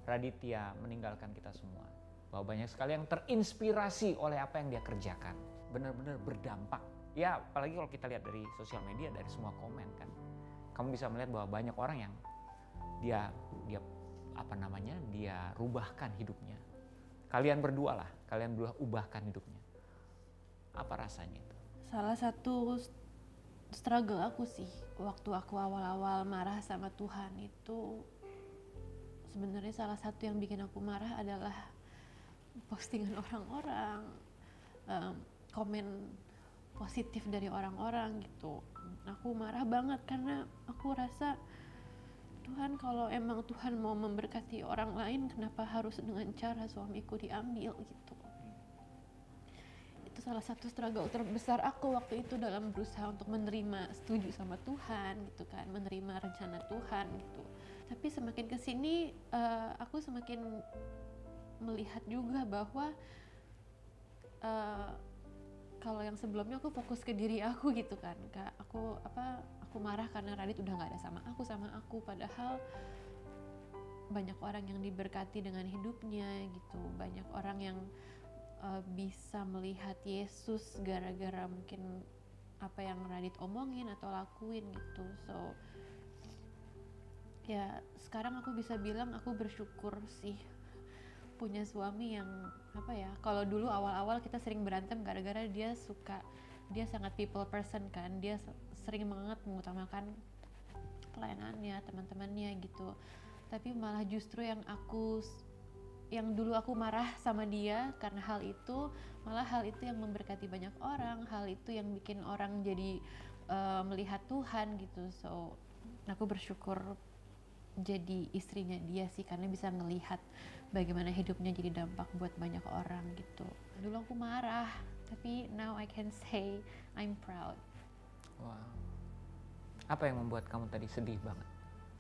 Speaker 1: Raditya meninggalkan kita semua. Bahwa banyak sekali yang terinspirasi oleh apa yang dia kerjakan. Benar-benar berdampak. Ya, apalagi kalau kita lihat dari sosial media, dari semua komen kan. Kamu bisa melihat bahwa banyak orang yang dia rubahkan hidupnya. Kalian berdua lah, kalian berdua ubahkan hidupnya. Apa rasanya itu?
Speaker 2: Salah satu struggle aku sih waktu aku awal-awal marah sama Tuhan itu, sebenarnya salah satu yang bikin aku marah adalah postingan orang-orang, komen positif dari orang-orang gitu. Aku marah banget karena aku rasa, Tuhan, kalau emang Tuhan mau memberkati orang lain, kenapa harus dengan cara suamiku diambil gitu. Itu salah satu struggle terbesar aku waktu itu dalam berusaha untuk menerima, setuju sama Tuhan gitu kan, menerima rencana Tuhan gitu. Tapi semakin kesini aku semakin melihat juga bahwa kalau yang sebelumnya aku fokus ke diri aku gitu kan, aku marah karena Radit udah nggak ada sama aku, padahal banyak orang yang diberkati dengan hidupnya gitu, banyak orang yang bisa melihat Yesus gara-gara mungkin apa yang Radit omongin atau lakuin gitu. So ya sekarang aku bisa bilang aku bersyukur sih punya suami yang kalau dulu awal-awal kita sering berantem gara-gara dia sangat people person kan, dia sering banget mengutamakan pelayanannya, teman-temannya gitu. Tapi malah justru yang dulu aku marah sama dia karena hal itu, malah hal itu yang memberkati banyak orang, hal itu yang bikin orang jadi melihat Tuhan gitu. So aku bersyukur jadi istrinya dia sih, karena bisa ngelihat bagaimana hidupnya jadi dampak buat banyak orang gitu. Dulu aku marah, tapi now I can say I'm proud.
Speaker 1: Wow. Apa yang membuat kamu tadi sedih banget?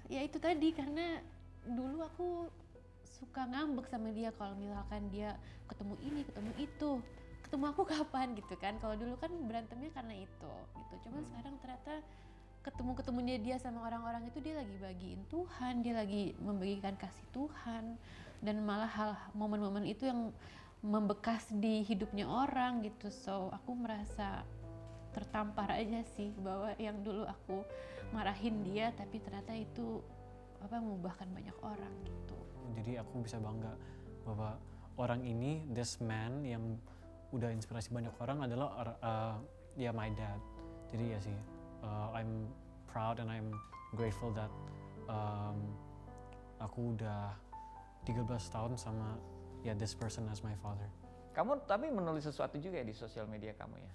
Speaker 2: Ya itu tadi, karena dulu aku suka ngambek sama dia kalau misalkan dia ketemu ini, ketemu itu. Ketemu aku kapan gitu kan. Kalau dulu kan berantemnya karena itu gitu. Cuman sekarang ternyata ketemunya dia sama orang-orang itu, dia lagi bagiin Tuhan, dia lagi membagikan kasih Tuhan, dan malah momen-momen itu yang membekas di hidupnya orang gitu. So aku merasa tertampar aja sih bahwa yang dulu aku marahin dia, tapi ternyata itu mengubahkan banyak orang gitu.
Speaker 3: Jadi aku bisa bangga bahwa orang ini, this man yang udah inspirasi banyak orang adalah my dad. Jadi ya sih, I'm proud and I'm grateful that aku udah 13 tahun sama this person as my father.
Speaker 1: Kamu tapi menulis sesuatu juga ya di sosial media kamu ya?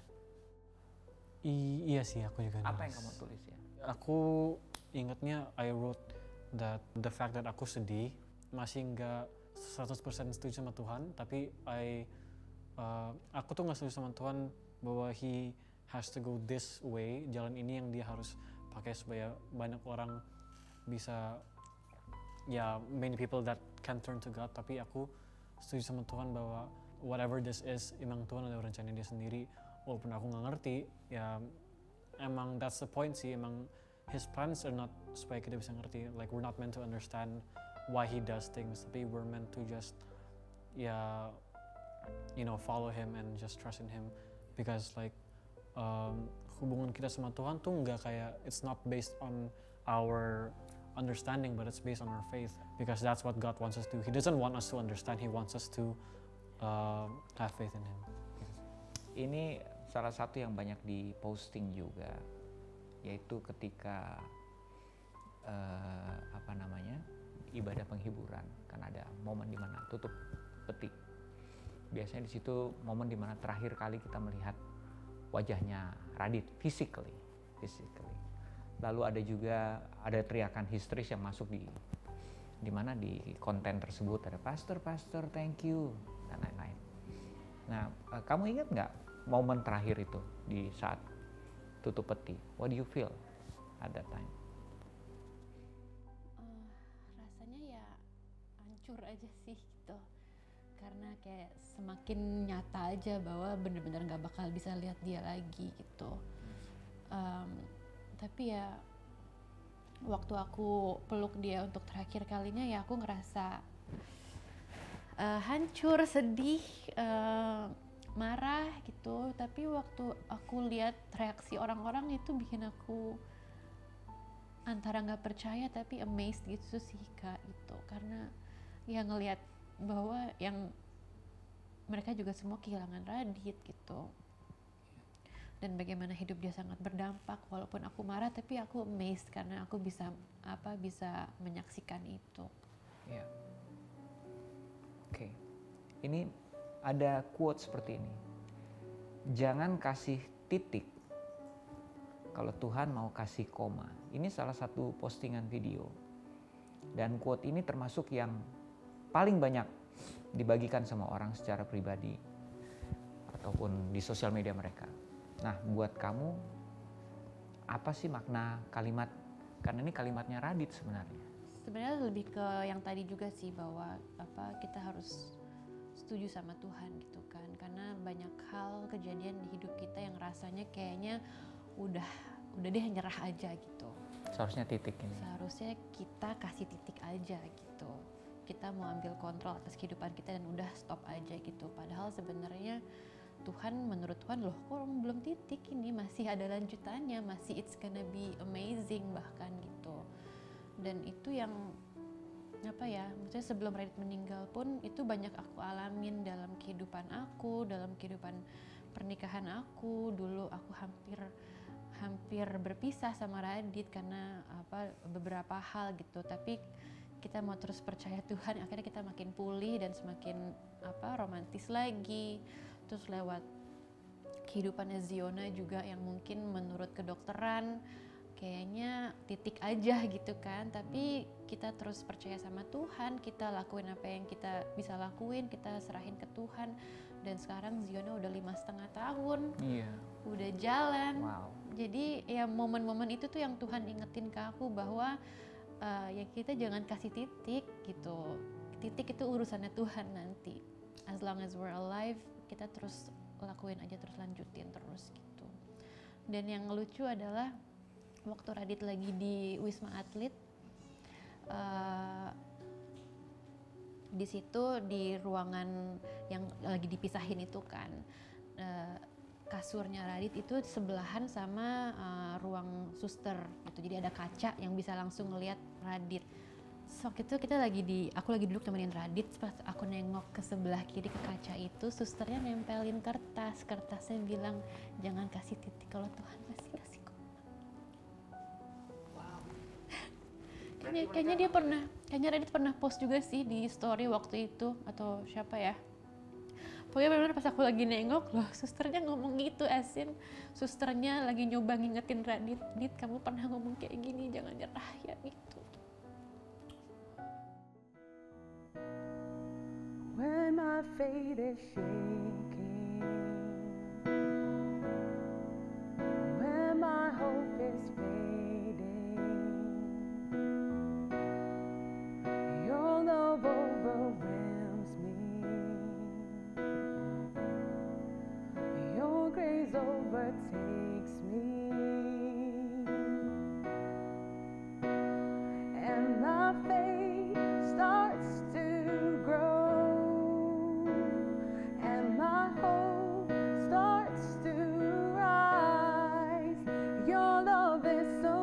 Speaker 3: Iya sih, aku juga nulis.
Speaker 1: Apa yang kamu tulis ya?
Speaker 3: Aku ingatnya I wrote that the fact that aku sedih, masih nggak 100% setuju sama Tuhan, tapi aku tuh nggak setuju sama Tuhan bahwa He has to go this way, jalan ini yang dia harus pakai supaya banyak orang bisa, many people that can turn to God. Tapi aku setuju sama Tuhan bahwa whatever this is, emang Tuhan ada rencana dia sendiri, walaupun aku nggak ngerti, emang that's the point sih, emang His plans are not supaya kita bisa ngerti, like we're not meant to understand why He does things, tapi we're meant to just follow Him and just trust in Him, because like hubungan kita sama Tuhan tuh nggak kayak, it's not based on our understanding, but it's based on our faith, because that's what God wants us to do. He doesn't want us to understand, He wants us to have faith in Him.
Speaker 1: Ini salah satu yang banyak diposting juga, yaitu ketika ibadah penghiburan, kan ada momen di mana tutup peti. Biasanya di situ momen di mana terakhir kali kita melihat wajahnya Radit physically. Lalu ada teriakan histeris yang masuk di mana di konten tersebut ada pastor thank you dan lain-lain. Nah, kamu ingat nggak momen terakhir itu di saat tutup peti? What do you feel at that time?
Speaker 2: Rasanya ya hancur aja sih gitu, karena kayak semakin nyata aja bahwa bener-bener nggak bakal bisa lihat dia lagi gitu. Tapi ya waktu aku peluk dia untuk terakhir kalinya ya aku ngerasa hancur, sedih, marah gitu. Tapi waktu aku lihat reaksi orang-orang itu bikin aku antara nggak percaya tapi amazed gitu sih Kak gitu. Karena ya ngelihat bahwa yang mereka juga semua kehilangan Radit gitu. Dan bagaimana hidup dia sangat berdampak, walaupun aku marah tapi aku amazed karena aku bisa menyaksikan itu.
Speaker 1: Ya. Oke. Ini ada quote seperti ini. Jangan kasih titik kalau Tuhan mau kasih koma. Ini salah satu postingan video. Dan quote ini termasuk yang paling banyak dibagikan sama orang secara pribadi ataupun di sosial media mereka. Nah, buat kamu apa sih makna kalimat? Karena ini kalimatnya Radit sebenarnya.
Speaker 2: Sebenarnya lebih ke yang tadi juga sih, bahwa kita harus setuju sama Tuhan gitu kan. Karena banyak hal kejadian di hidup kita yang rasanya kayaknya udah deh nyerah aja gitu.
Speaker 1: Seharusnya titik ini.
Speaker 2: Seharusnya kita kasih titik aja gitu. Kita mau ambil kontrol atas kehidupan kita dan udah stop aja gitu. Padahal sebenarnya menurut Tuhan loh kok belum titik, ini masih ada lanjutannya, masih it's gonna be amazing bahkan gitu. Dan itu yang maksudnya sebelum Radit meninggal pun itu banyak aku alamin dalam kehidupan aku, dalam kehidupan pernikahan aku. Dulu aku hampir berpisah sama Radit karena beberapa hal gitu, tapi kita mau terus percaya Tuhan, akhirnya kita makin pulih dan semakin romantis lagi. Terus lewat kehidupannya Ziona juga yang mungkin menurut kedokteran kayaknya titik aja gitu kan, tapi kita terus percaya sama Tuhan, kita lakuin apa yang kita bisa lakuin, kita serahin ke Tuhan. Dan sekarang Ziona udah 5,5 tahun, udah jalan.
Speaker 1: Wow.
Speaker 2: Jadi ya momen-momen itu tuh yang Tuhan ingetin ke aku bahwa ya kita jangan kasih titik gitu. Titik itu urusannya Tuhan nanti. As long as we're alive, kita terus lakuin aja, terus lanjutin terus gitu. Dan yang lucu adalah waktu Radit lagi di Wisma Atlet, di situ di ruangan yang lagi dipisahin itu kan, kasurnya Radit itu sebelahan sama ruang suster gitu. Jadi ada kaca yang bisa langsung ngelihat Radit. Waktu itu aku lagi duduk nemenin Radit, pas aku nengok ke sebelah kiri ke kaca itu, susternya nempelin kertasnya bilang jangan kasih titik kalau Tuhan masih kasih koma.
Speaker 1: Wow.
Speaker 2: Kayaknya Radit pernah post juga sih di story waktu itu, atau siapa ya. Pokoknya benar-benar pas aku lagi nengok, loh susternya ngomong gitu, asin susternya lagi nyoba ngingetin Radit, Dit kamu pernah ngomong kayak gini, jangan nyerah ya gitu.
Speaker 8: When my faith is shaking, when my hope is fading, your love overwhelms me, your grace overtakes me, and my faith starts to grow. So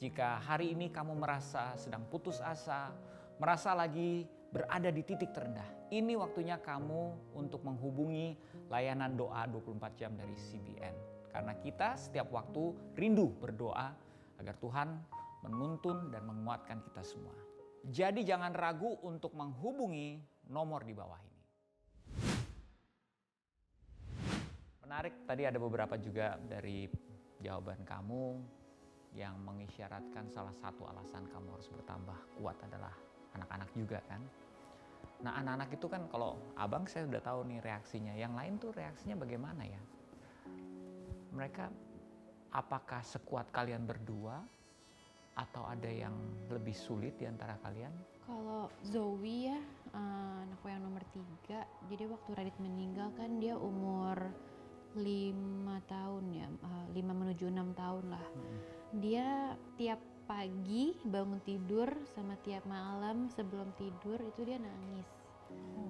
Speaker 1: Jika hari ini kamu merasa sedang putus asa, merasa lagi berada di titik terendah, ini waktunya kamu untuk menghubungi layanan doa 24 jam dari CBN. Karena kita setiap waktu rindu berdoa agar Tuhan menuntun dan menguatkan kita semua. Jadi jangan ragu untuk menghubungi nomor di bawah ini. Menarik, tadi ada beberapa juga dari jawaban kamu yang mengisyaratkan salah satu alasan kamu harus bertambah kuat adalah anak-anak juga kan. Nah anak-anak itu kan kalau abang saya sudah tahu nih reaksinya, yang lain tuh reaksinya bagaimana ya? Mereka apakah sekuat kalian berdua atau ada yang lebih sulit di antara kalian?
Speaker 2: Kalau Zoe ya, anakku yang nomor 3, jadi waktu Radit meninggal kan dia umur 5 tahun ya, 5 menuju 6 tahun lah. Dia tiap pagi bangun tidur sama tiap malam sebelum tidur itu dia nangis.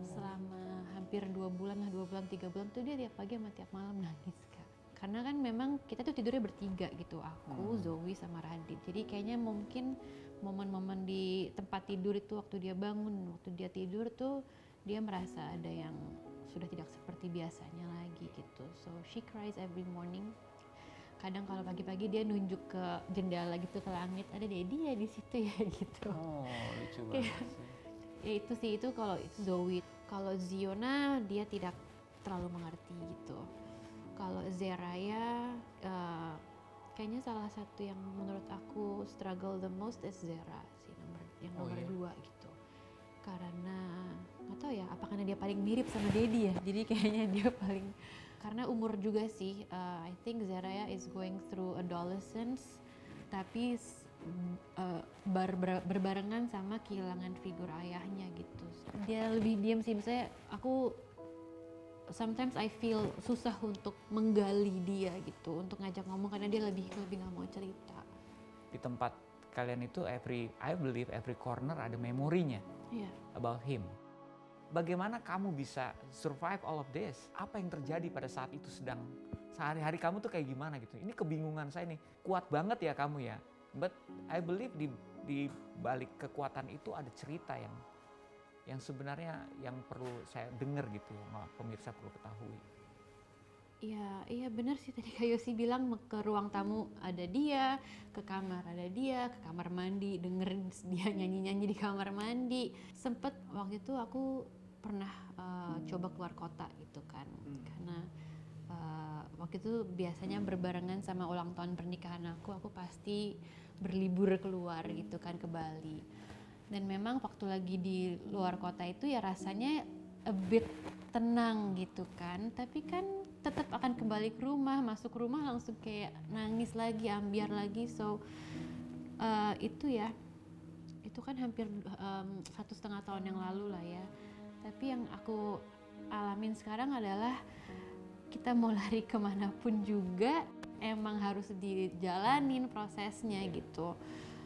Speaker 2: Selama hampir 2 bulan lah, 2 bulan 3 bulan tuh dia tiap pagi sama tiap malam nangis Kak. Karena kan memang kita tuh tidurnya bertiga gitu, aku, Zoe sama Radit. Jadi kayaknya mungkin momen-momen di tempat tidur itu waktu dia bangun, waktu dia tidur tuh dia merasa ada yang sudah tidak seperti biasanya lagi gitu. So she cries every morning. Kadang kalau pagi-pagi dia nunjuk ke jendela gitu ke langit, ada Daddy ya di situ ya gitu.
Speaker 1: Oh lucu banget sih.
Speaker 2: Ya itu sih, itu kalau itu Zoe. Kalau Ziona dia tidak terlalu mengerti gitu. Kalau Zeraya kayaknya salah satu yang menurut aku struggle the most is Zera sih, nomor 2 gitu. Karena nggak tahu ya, apa karena dia paling mirip sama Daddy ya, jadi kayaknya dia paling, karena umur juga sih. I think Zeraya is going through adolescence, tapi berbarengan sama kehilangan figur ayahnya gitu. Dia lebih diam sih, misalnya aku sometimes I feel susah untuk menggali dia gitu, untuk ngajak ngomong karena dia lebih nggak mau cerita.
Speaker 1: Di tempat kalian itu I believe every corner ada memorinya about him. Bagaimana kamu bisa survive all of this? Apa yang terjadi pada saat itu, sedang sehari-hari kamu tuh kayak gimana gitu? Ini kebingungan saya nih. Kuat banget ya kamu ya. But I believe di balik kekuatan itu ada cerita yang sebenarnya yang perlu saya dengar gitu, pemirsa perlu ketahui.
Speaker 2: Iya benar sih, tadi Kak Yosi bilang ke ruang tamu ada dia, ke kamar ada dia, ke kamar mandi dengerin dia nyanyi-nyanyi di kamar mandi. Sempet waktu itu aku pernah coba keluar kota gitu kan, karena waktu itu biasanya berbarengan sama ulang tahun pernikahan aku pasti berlibur keluar gitu kan ke Bali. Dan memang waktu lagi di luar kota itu ya rasanya a bit tenang gitu kan, tapi kan tetap akan kembali ke rumah, masuk rumah langsung kayak nangis lagi, ambiar lagi. So itu ya, itu kan hampir 1,5 tahun yang lalu lah ya. Tapi yang aku alamin sekarang adalah kita mau lari kemanapun juga emang harus dijalanin prosesnya gitu.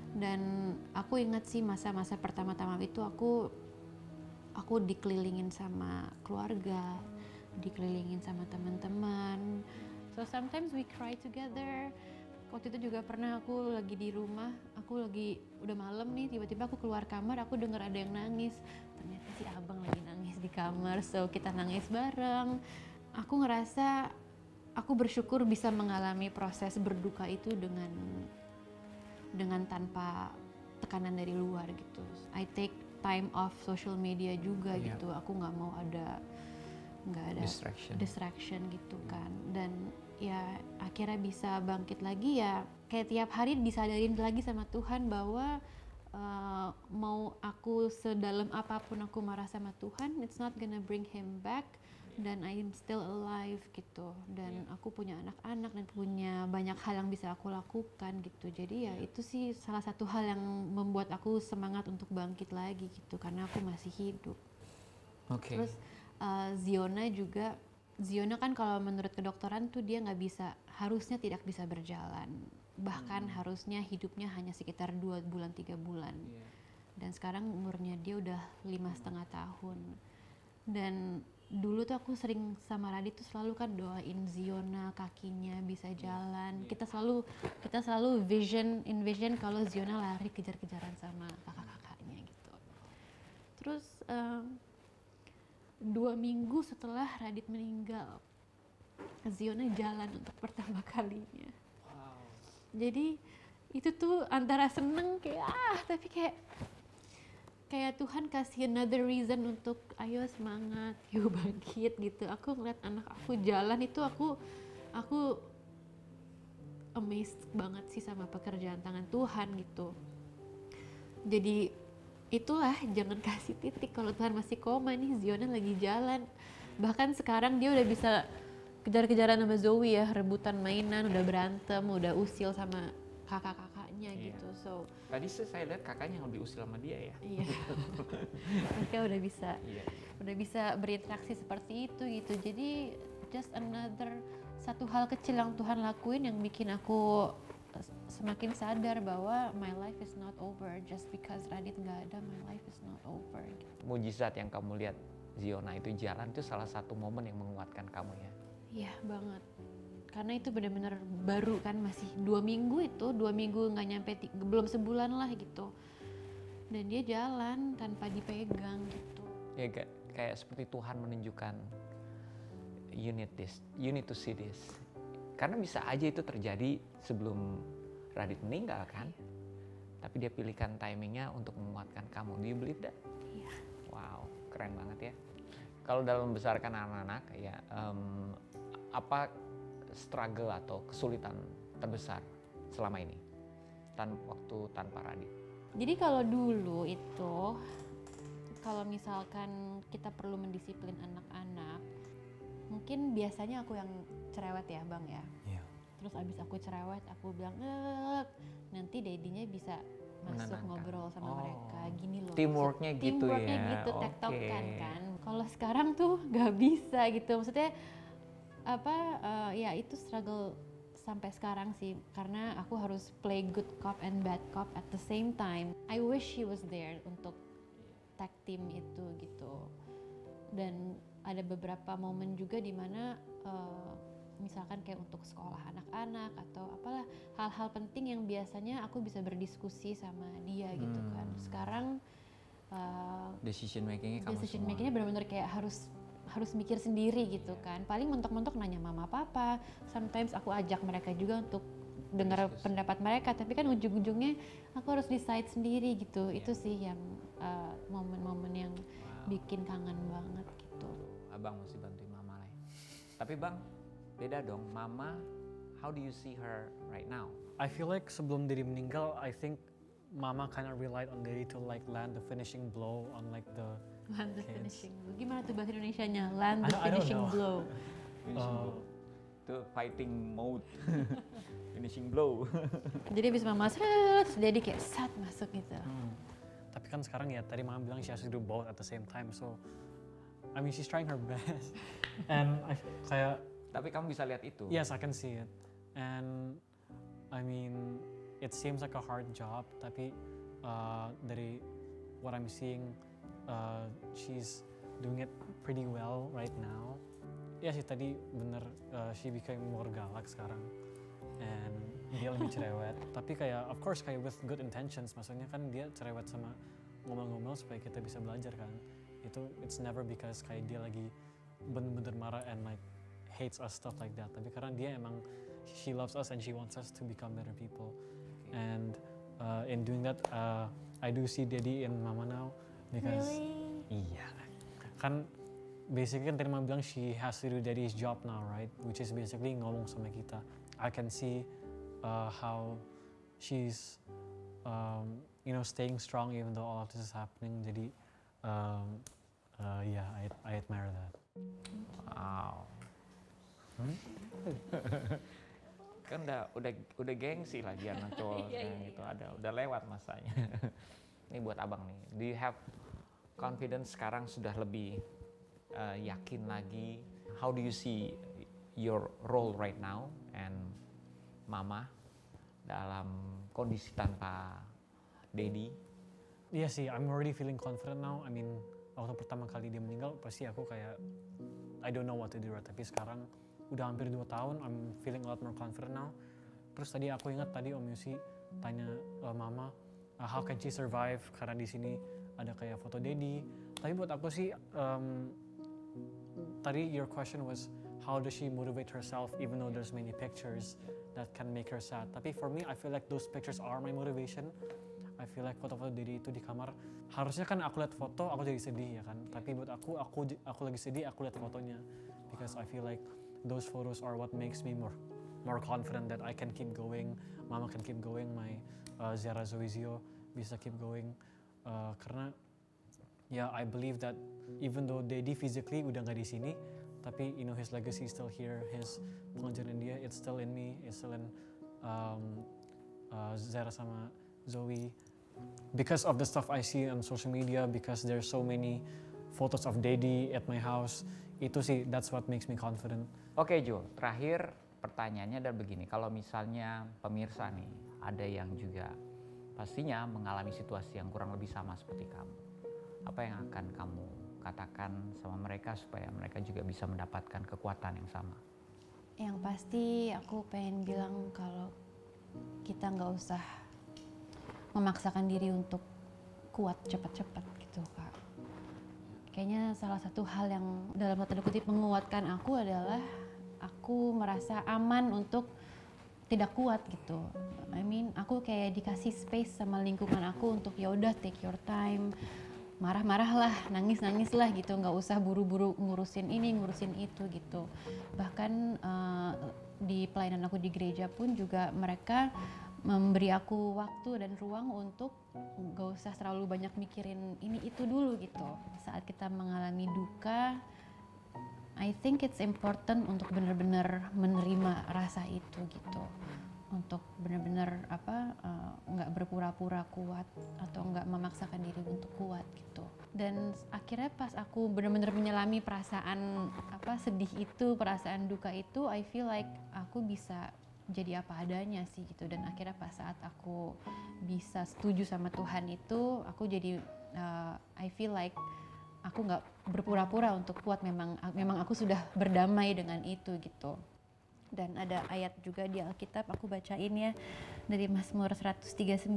Speaker 2: Dan aku ingat sih masa-masa pertama-tama itu aku dikelilingin sama keluarga, dikelilingin sama teman-teman. So sometimes we cry together. Waktu itu juga pernah aku lagi di rumah, aku lagi udah malam nih, tiba-tiba aku keluar kamar, aku dengar ada yang nangis. Ternyata si abang lagi nangis di kamar, so kita nangis bareng. Aku ngerasa aku bersyukur bisa mengalami proses berduka itu dengan tanpa tekanan dari luar gitu. I take time off social media juga gitu. Aku nggak mau ada distraction gitu kan. Dan ya akhirnya bisa bangkit lagi ya. Kayak tiap hari disadarin lagi sama Tuhan bahwa mau aku sedalam apapun aku marah sama Tuhan, it's not gonna bring him back. Dan I'm still alive gitu, dan aku punya anak-anak dan punya banyak hal yang bisa aku lakukan gitu. Jadi ya itu sih salah satu hal yang membuat aku semangat untuk bangkit lagi gitu, karena aku masih hidup. Terus Ziona kan kalau menurut kedokteran tuh dia harusnya tidak bisa berjalan, bahkan harusnya hidupnya hanya sekitar 2 bulan 3 bulan. Dan sekarang umurnya dia udah 5,5 tahun. Dan dulu tuh aku sering sama Radit tuh selalu kan doain Ziona kakinya bisa jalan. Kita selalu envision kalau Ziona lari kejar-kejaran sama kakak-kakaknya gitu. Terus 2 minggu setelah Radit meninggal, Ziona jalan untuk pertama kalinya. Jadi itu tuh antara seneng kayak tapi kayak Tuhan kasih another reason untuk ayo semangat, yuk bangkit gitu. Aku ngeliat anak aku jalan itu aku amazed banget sih sama pekerjaan tangan Tuhan gitu. Jadi itulah, jangan kasih titik kalau Tuhan masih koma nih, Ziona lagi jalan. Bahkan sekarang dia udah bisa kejar-kejaran sama Zoe ya, rebutan mainan, udah berantem, udah usil sama kakak-kakaknya gitu. So
Speaker 1: Tadi saya lihat kakaknya yang lebih usil sama dia ya.
Speaker 2: iya. Mereka udah bisa berinteraksi seperti itu gitu. Jadi just another satu hal kecil yang Tuhan lakuin yang bikin aku semakin sadar bahwa my life is not over just because Radit nggak ada, my life is not over gitu.
Speaker 1: Mujizat yang kamu lihat Ziona itu jalan itu salah satu momen yang menguatkan kamu ya.
Speaker 2: Iya banget. Karena itu benar-benar baru kan, masih 2 minggu nggak nyampe belum sebulan lah gitu. Dan dia jalan tanpa dipegang gitu.
Speaker 1: Ya kayak seperti Tuhan menunjukkan you need to see this. Karena bisa aja itu terjadi sebelum Radit meninggal kan. Tapi dia pilihkan timingnya untuk menguatkan kamu. Do you believe that?
Speaker 2: Iya.
Speaker 1: Wow, keren banget ya. Kalau dalam membesarkan anak-anak ya apa struggle atau kesulitan terbesar selama ini waktu tanpa Radit?
Speaker 2: Jadi kalau dulu itu, kalau misalkan kita perlu mendisiplin anak-anak, mungkin biasanya aku yang cerewet ya Bang ya.
Speaker 3: Iya.
Speaker 2: Terus abis aku cerewet, aku bilang nanti daddy-nya bisa masuk
Speaker 1: Menenangkan.
Speaker 2: ngobrol sama mereka, gini loh.
Speaker 1: Teamworknya gitu
Speaker 2: Teamworknya
Speaker 1: ya.
Speaker 2: gitu,
Speaker 1: Oke.
Speaker 2: tektokan kan. Kalau sekarang tuh gak bisa gitu, maksudnya ya itu struggle sampai sekarang sih, karena aku harus play good cop and bad cop at the same time. I wish he was there untuk tag team itu gitu. Dan ada beberapa momen juga di mana misalkan kayak untuk sekolah anak-anak atau apalah hal-hal penting yang biasanya aku bisa berdiskusi sama dia gitu kan. Sekarang
Speaker 1: Decision makingnya kamu
Speaker 2: decision
Speaker 1: semua.
Speaker 2: makingnya benar-benar kayak harus mikir sendiri gitu kan. Paling mentok-mentok nanya mama papa. Sometimes aku ajak mereka juga untuk dengar pendapat mereka, tapi kan ujung-ujungnya aku harus decide sendiri gitu. Itu sih yang momen-momen yang bikin kangen banget gitu.
Speaker 1: Abang mesti bantuin mama lah. Tapi Bang, beda dong. Mama, how do you see her right now?
Speaker 3: I feel like sebelum Daddy meninggal, I think Mama kind of relied on Daddy to like land the finishing blow on like the
Speaker 2: Land the
Speaker 3: kids.
Speaker 2: finishing blow. Gimana tuh bahasa Indonesianya? Land the
Speaker 3: I don't
Speaker 2: finishing
Speaker 3: know.
Speaker 2: blow.
Speaker 1: Finishing blow. Itu fighting mode. Finishing blow.
Speaker 2: Jadi abis mama terus jadi kayak sat masuk gitu.
Speaker 3: Tapi kan sekarang ya tadi Mama bilang she has to do both at the same time, so I mean she's trying her best. And kayak
Speaker 1: Tapi kamu bisa lihat itu.
Speaker 3: yes, I can see it. And I mean it seems like a hard job, tapi dari what I'm seeing she's doing it pretty well right now. Ya sih tadi bener, she became more galak sekarang and dia lebih cerewet. Tapi kayak of course kayak with good intentions, maksudnya kan dia cerewet sama ngomel-ngomel supaya kita bisa belajar kan. Itu it's never because kayak dia lagi bener-bener marah and like hates us stuff like that. Tapi karena dia emang she loves us and she wants us to become better people. And in doing that, I do see Daddy in Mama now because iya kan basically kan tadi Mama bilang she has to do Daddy's job now, right? Which is basically ngomong sama kita. I can see how she's staying strong even though all of this is happening. Jadi yeah, I admire that.
Speaker 1: Wow. Kan udah gengsi lah dia anak cowok gitu, udah lewat masanya. Ini buat abang nih. Do you have confidence sekarang sudah lebih yakin lagi? How do you see your role right now and Mama dalam kondisi tanpa Daddy?
Speaker 3: Iya sih, I'm already feeling confident now. I mean, waktu pertama kali dia meninggal pasti aku kayak I don't know what to do, right? Tapi sekarang udah hampir 2 tahun, I'm feeling a lot more confident now. Terus tadi aku ingat tadi Om Yusi tanya Mama, how can she survive karena di sini ada kayak foto Daddy. Tapi buat aku sih tadi your question was how does she motivate herself even though there's many pictures that can make her sad. Tapi for me I feel like those pictures are my motivation. I feel like foto-foto Daddy itu di kamar, harusnya kan aku lihat foto aku jadi sedih ya kan. Tapi buat aku lagi sedih aku lihat fotonya, because I feel like those photos are what makes me more confident that I can keep going. Mama can keep going, my Zara Zoizio bisa keep going. Karena ya I believe that even though Daddy physically udah nggak di sini, tapi you know his legacy is still here, his pengajaran dia it's still in me, it's still in Zara sama Zoe. Because of the stuff I see on social media, because there's so many photos of Daddy at my house, itu sih that's what makes me confident.
Speaker 1: Oke Jo, terakhir pertanyaannya adalah begini, kalau misalnya pemirsa nih ada yang juga pastinya mengalami situasi yang kurang lebih sama seperti kamu, apa yang akan kamu katakan sama mereka supaya mereka juga bisa mendapatkan kekuatan yang sama?
Speaker 2: Yang pasti aku pengen bilang kalau kita nggak usah memaksakan diri untuk kuat cepat-cepat gitu Kak. Kayaknya salah satu hal yang dalam tanda kutip menguatkan aku adalah aku merasa aman untuk tidak kuat gitu. I mean, aku kayak dikasih space sama lingkungan aku untuk ya udah take your time, marah-marah lah, nangis-nangis lah gitu, nggak usah buru-buru ngurusin ini, ngurusin itu gitu. Bahkan di pelayanan aku di gereja pun juga mereka memberi aku waktu dan ruang untuk nggak usah terlalu banyak mikirin ini itu dulu gitu. Saat kita mengalami duka, I think it's important untuk benar-benar menerima rasa itu gitu, untuk benar-benar nggak berpura-pura kuat atau nggak memaksakan diri untuk kuat gitu. Dan akhirnya pas aku benar-benar menyelami perasaan sedih itu, perasaan duka itu, I feel like aku bisa jadi apa adanya sih gitu. Dan akhirnya pas saat aku bisa setuju sama Tuhan itu, aku jadi I feel like aku nggak berpura-pura untuk kuat, memang aku sudah berdamai dengan itu gitu. Dan ada ayat juga di Alkitab aku bacain ya, dari Mazmur 139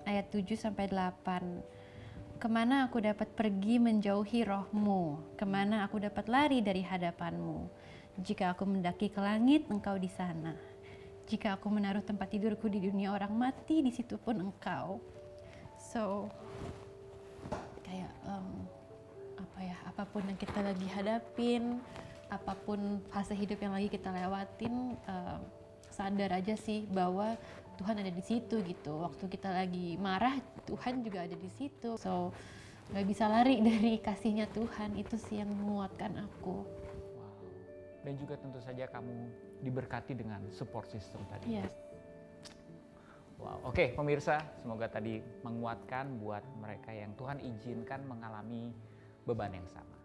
Speaker 2: ayat 7-8. Kemana aku dapat pergi menjauhi rohmu, kemana aku dapat lari dari hadapanmu. Jika aku mendaki ke langit, engkau di sana. Jika aku menaruh tempat tidurku di dunia orang mati, di situ pun engkau. So kayak apapun yang kita lagi hadapin, apapun fase hidup yang lagi kita lewatin, sadar aja sih bahwa Tuhan ada di situ gitu. Waktu kita lagi marah, Tuhan juga ada di situ. So nggak bisa lari dari kasihnya Tuhan, itu sih yang menguatkan aku.
Speaker 1: Dan juga tentu saja kamu diberkati dengan support system tadi.
Speaker 2: Yes.
Speaker 1: Wow, oke pemirsa, semoga tadi menguatkan buat mereka yang Tuhan izinkan mengalami beban yang sama.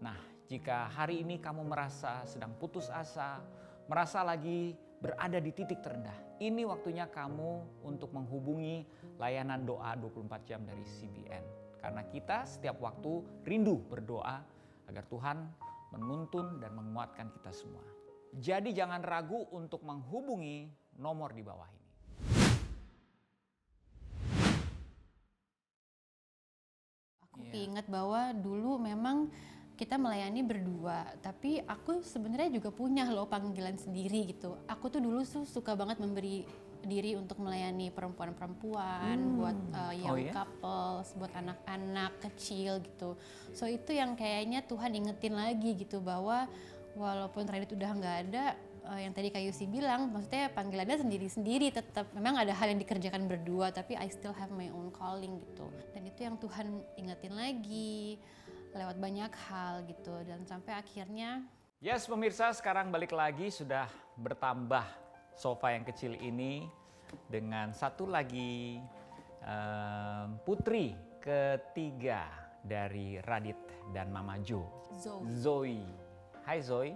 Speaker 1: Nah, jika hari ini kamu merasa sedang putus asa, merasa lagi berada di titik terendah, ini waktunya kamu untuk menghubungi layanan doa 24 jam dari CBN. Karena kita setiap waktu rindu berdoa agar Tuhan menuntun dan menguatkan kita semua. Jadi jangan ragu untuk menghubungi nomor di bawah ini.
Speaker 2: Aku ingat bahwa dulu memang kita melayani berdua, tapi aku sebenarnya juga punya loh panggilan sendiri gitu. Aku tuh dulu suka banget memberi diri untuk melayani perempuan-perempuan, buat young couples, buat anak-anak kecil gitu. So itu yang kayaknya Tuhan ingetin lagi gitu, bahwa walaupun Radit udah nggak ada, yang tadi Kak Yusi bilang, maksudnya panggilannya sendiri-sendiri, tetap memang ada hal yang dikerjakan berdua, tapi I still have my own calling gitu. Dan itu yang Tuhan ingetin lagi lewat banyak hal gitu, dan sampai akhirnya.
Speaker 1: Yes pemirsa, sekarang balik lagi sudah bertambah sofa yang kecil ini dengan satu lagi putri ketiga dari Radit dan Mama Jo, Zoe. Hai Zoe.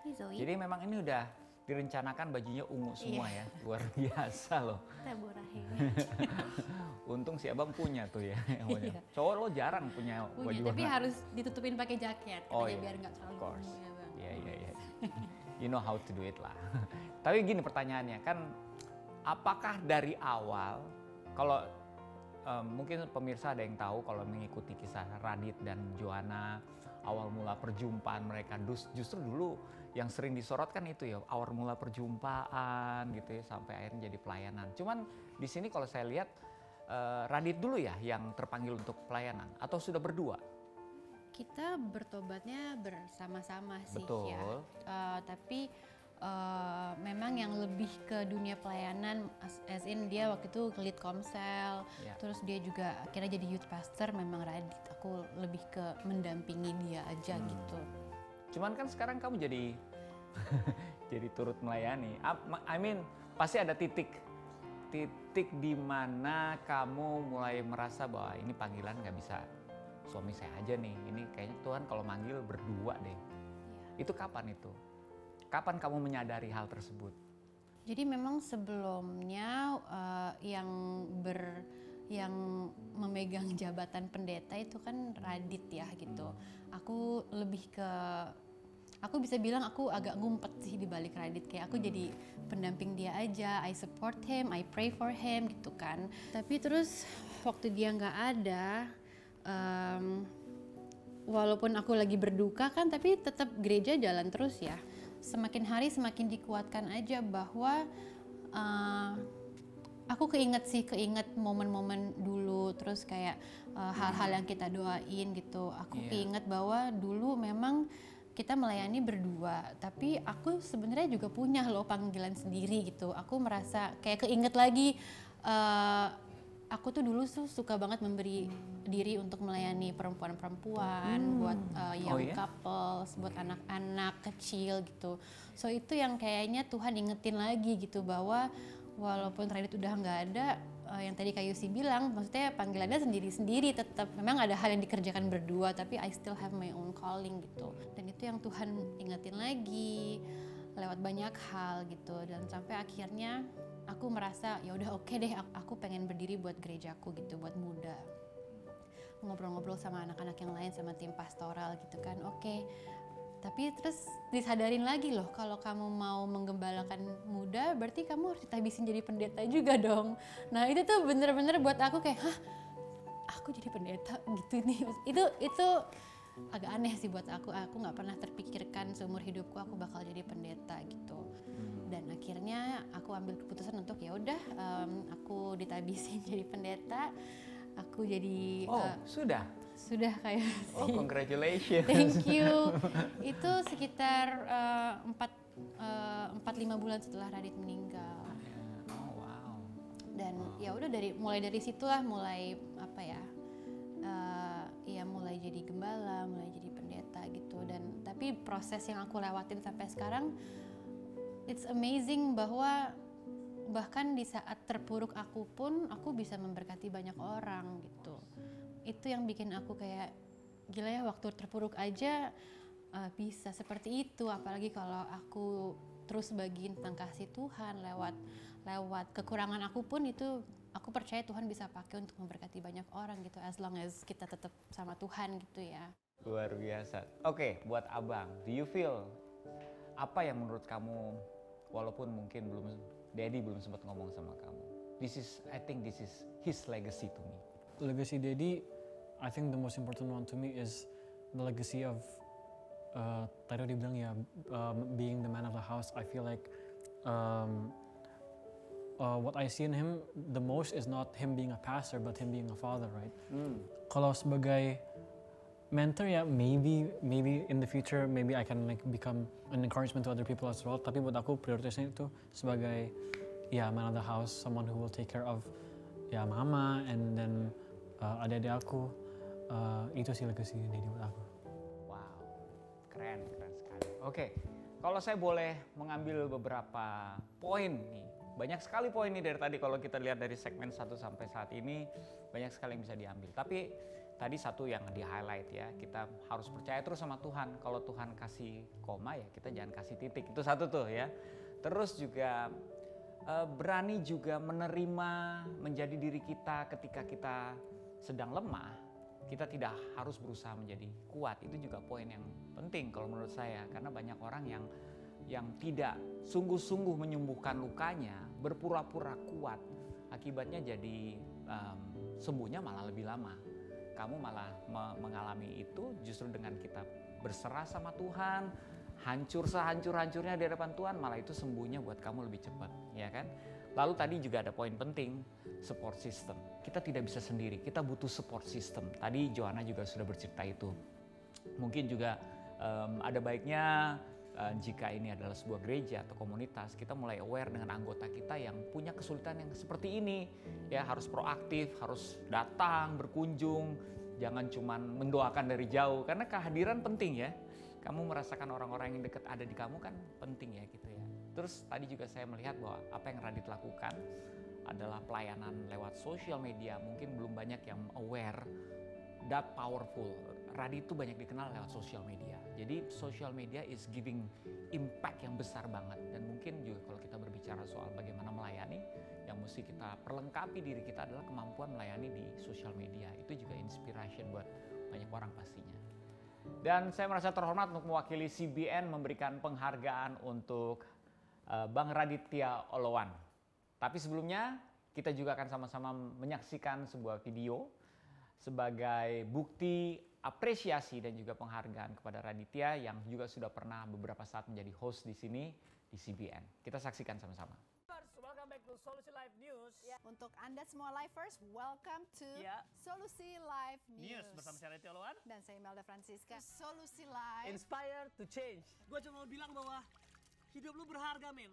Speaker 2: Hai Zoe.
Speaker 1: Jadi memang ini udah direncanakan bajunya ungu semua ya, luar biasa loh. Untung si abang punya tuh ya. Yang banyak.
Speaker 2: Iya.
Speaker 1: Cowok lo jarang punya baju
Speaker 2: Punya, tapi
Speaker 1: warna.
Speaker 2: harus ditutupin pakai jaket
Speaker 1: Oh,
Speaker 2: katanya
Speaker 1: iya.
Speaker 2: biar nggak
Speaker 1: Of
Speaker 2: terlalu
Speaker 1: course.
Speaker 2: ungu ya bang.
Speaker 1: Iya. You know how to do it lah. Tapi gini pertanyaannya kan, apakah dari awal, kalau mungkin pemirsa ada yang tahu kalau mengikuti kisah Radit dan Joanna, awal mula perjumpaan mereka, justru dulu yang sering disorot kan itu ya, awal mula perjumpaan gitu ya, sampai akhirnya jadi pelayanan. Cuman di sini kalau saya lihat Radit dulu ya yang terpanggil untuk pelayanan, atau sudah berdua?
Speaker 2: Kita bertobatnya bersama-sama sih
Speaker 1: Betul.
Speaker 2: ya. Tapi memang yang lebih ke dunia pelayanan, as in dia waktu itu lead komsel,
Speaker 1: Ya.
Speaker 2: terus dia juga akhirnya jadi youth pastor. Memang Radit, aku lebih ke mendampingi dia aja gitu.
Speaker 1: Cuman kan sekarang kamu jadi jadi turut melayani. I mean pasti ada titik di mana kamu mulai merasa bahwa ini panggilan nggak bisa suami saya aja nih. Ini kayaknya Tuhan kalau manggil berdua deh. Itu kapan itu? Kapan kamu menyadari hal tersebut?
Speaker 2: Jadi memang sebelumnya yang memegang jabatan pendeta itu kan Radit ya gitu. Aku lebih ke, aku bisa bilang aku agak ngumpet sih di balik Radit, kayak aku jadi pendamping dia aja, I support him, I pray for him gitu kan. Tapi terus waktu dia nggak ada, walaupun aku lagi berduka kan, tapi tetap gereja jalan terus ya. Semakin hari semakin dikuatkan aja bahwa aku keinget momen-momen dulu, terus kayak hal-hal yang kita doain gitu. Aku keinget bahwa dulu memang kita melayani berdua, tapi aku sebenarnya juga punya loh panggilan sendiri gitu. Aku merasa kayak keinget lagi, aku tuh dulu suka banget memberi diri untuk melayani perempuan-perempuan, buat young couples, buat anak-anak kecil gitu. So itu yang kayaknya Tuhan ingetin lagi gitu, bahwa walaupun Radit udah nggak ada, yang tadi Kak Yusi bilang, maksudnya panggilannya sendiri-sendiri tetap. Memang ada hal yang dikerjakan berdua, tapi I still have my own calling gitu. Dan itu yang Tuhan ingetin lagi lewat banyak hal gitu. Dan sampai akhirnya aku merasa ya udah oke deh, aku pengen berdiri buat gerejaku gitu, buat muda. Ngobrol-ngobrol sama anak-anak yang lain, sama tim pastoral gitu kan. Oke. Tapi terus disadarin lagi loh, kalau kamu mau menggembalakan muda, berarti kamu harus ditabisin jadi pendeta juga dong. Nah itu tuh bener-bener buat aku kayak, hah, aku jadi pendeta gitu nih. Itu agak aneh sih buat aku. Aku nggak pernah terpikirkan seumur hidupku aku bakal jadi pendeta gitu. Dan akhirnya aku ambil keputusan untuk ya udah, aku ditabisin jadi pendeta. Aku jadi sudah kayak
Speaker 1: Oh, congratulations.
Speaker 2: Thank you. Itu sekitar 4-5 bulan setelah Radit meninggal.
Speaker 1: Oh, wow.
Speaker 2: Dan ya udah mulai dari situlah mulai apa ya? Ya mulai jadi gembala, mulai jadi pendeta gitu. Dan tapi proses yang aku lewatin sampai sekarang, it's amazing bahwa bahkan di saat terpuruk aku pun aku bisa memberkati banyak orang gitu. Itu yang bikin aku kayak gila ya, waktu terpuruk aja bisa seperti itu, apalagi kalau aku terus bagiin tentang kasih Tuhan lewat kekurangan aku pun, itu aku percaya Tuhan bisa pakai untuk memberkati banyak orang gitu, as long as kita tetap sama Tuhan gitu ya.
Speaker 1: Luar biasa. Oke, buat abang, do you feel apa yang menurut kamu, walaupun mungkin Daddy belum sempat ngomong sama kamu, I think this is his legacy to me.
Speaker 3: Legacy Daddy, I think the most important one to me is the legacy of tadi dibilang ya, being the man of the house. I feel like what I see in him the most is not him being a pastor, but him being a father, right? Kalau sebagai mentor ya, maybe in the future maybe I can like become an encouragement to other people as well. Tapi buat aku prioritasnya itu sebagai man of the house, someone who will take care of mama and then adik-adik aku. Itu sih legacy Daddy buat aku.
Speaker 1: Wow, keren sekali. Oke, kalau saya boleh mengambil beberapa poin nih. Banyak sekali poin nih dari tadi, kalau kita lihat dari segmen 1 sampai saat ini, banyak sekali yang bisa diambil. Tapi tadi satu yang di-highlight ya, kita harus percaya terus sama Tuhan. Kalau Tuhan kasih koma ya kita jangan kasih titik, itu satu tuh ya. Terus juga berani juga menerima menjadi diri kita ketika kita sedang lemah. Kita tidak harus berusaha menjadi kuat. Itu juga poin yang penting kalau menurut saya, karena banyak orang yang tidak sungguh-sungguh menyembuhkan lukanya, berpura-pura kuat. Akibatnya jadi sembuhnya malah lebih lama. Kamu malah mengalami itu justru dengan kita berserah sama Tuhan, hancur sehancur-hancurnya di hadapan Tuhan, malah itu sembuhnya buat kamu lebih cepat, ya kan? Lalu tadi juga ada poin penting, support system. Kita tidak bisa sendiri, kita butuh support system. Tadi Joanna juga sudah bercerita itu. Mungkin juga ada baiknya jika ini adalah sebuah gereja atau komunitas, kita mulai aware dengan anggota kita yang punya kesulitan yang seperti ini. Ya, harus proaktif, harus datang, berkunjung, jangan cuma mendoakan dari jauh, karena kehadiran penting ya. Kamu merasakan orang-orang yang dekat ada di kamu kan penting ya gitu ya. Terus tadi juga saya melihat bahwa apa yang Radit lakukan adalah pelayanan lewat sosial media. Mungkin belum banyak yang aware, that powerful. Radit itu banyak dikenal lewat sosial media. Jadi sosial media is giving impact yang besar banget. Dan mungkin juga kalau kita berbicara soal bagaimana melayani, yang mesti kita perlengkapi diri kita adalah kemampuan melayani di sosial media. Itu juga inspiration buat banyak orang pastinya. Dan saya merasa terhormat untuk mewakili CBN memberikan penghargaan untuk Bang Raditya Oloan. Tapi sebelumnya kita juga akan sama-sama menyaksikan sebuah video sebagai bukti apresiasi dan juga penghargaan kepada Raditya yang juga sudah pernah beberapa saat menjadi host di sini di CBN. Kita saksikan sama-sama.
Speaker 9: Welcome back to Solusi Live News.
Speaker 10: Untuk Anda semua lifers, welcome to Solusi Live News.
Speaker 9: Bersama saya Raditya Oloan
Speaker 10: dan saya Imelda Francisca. Solusi Live.
Speaker 9: Inspire to change. Gue cuma mau bilang bahwa hidup lu berharga, men.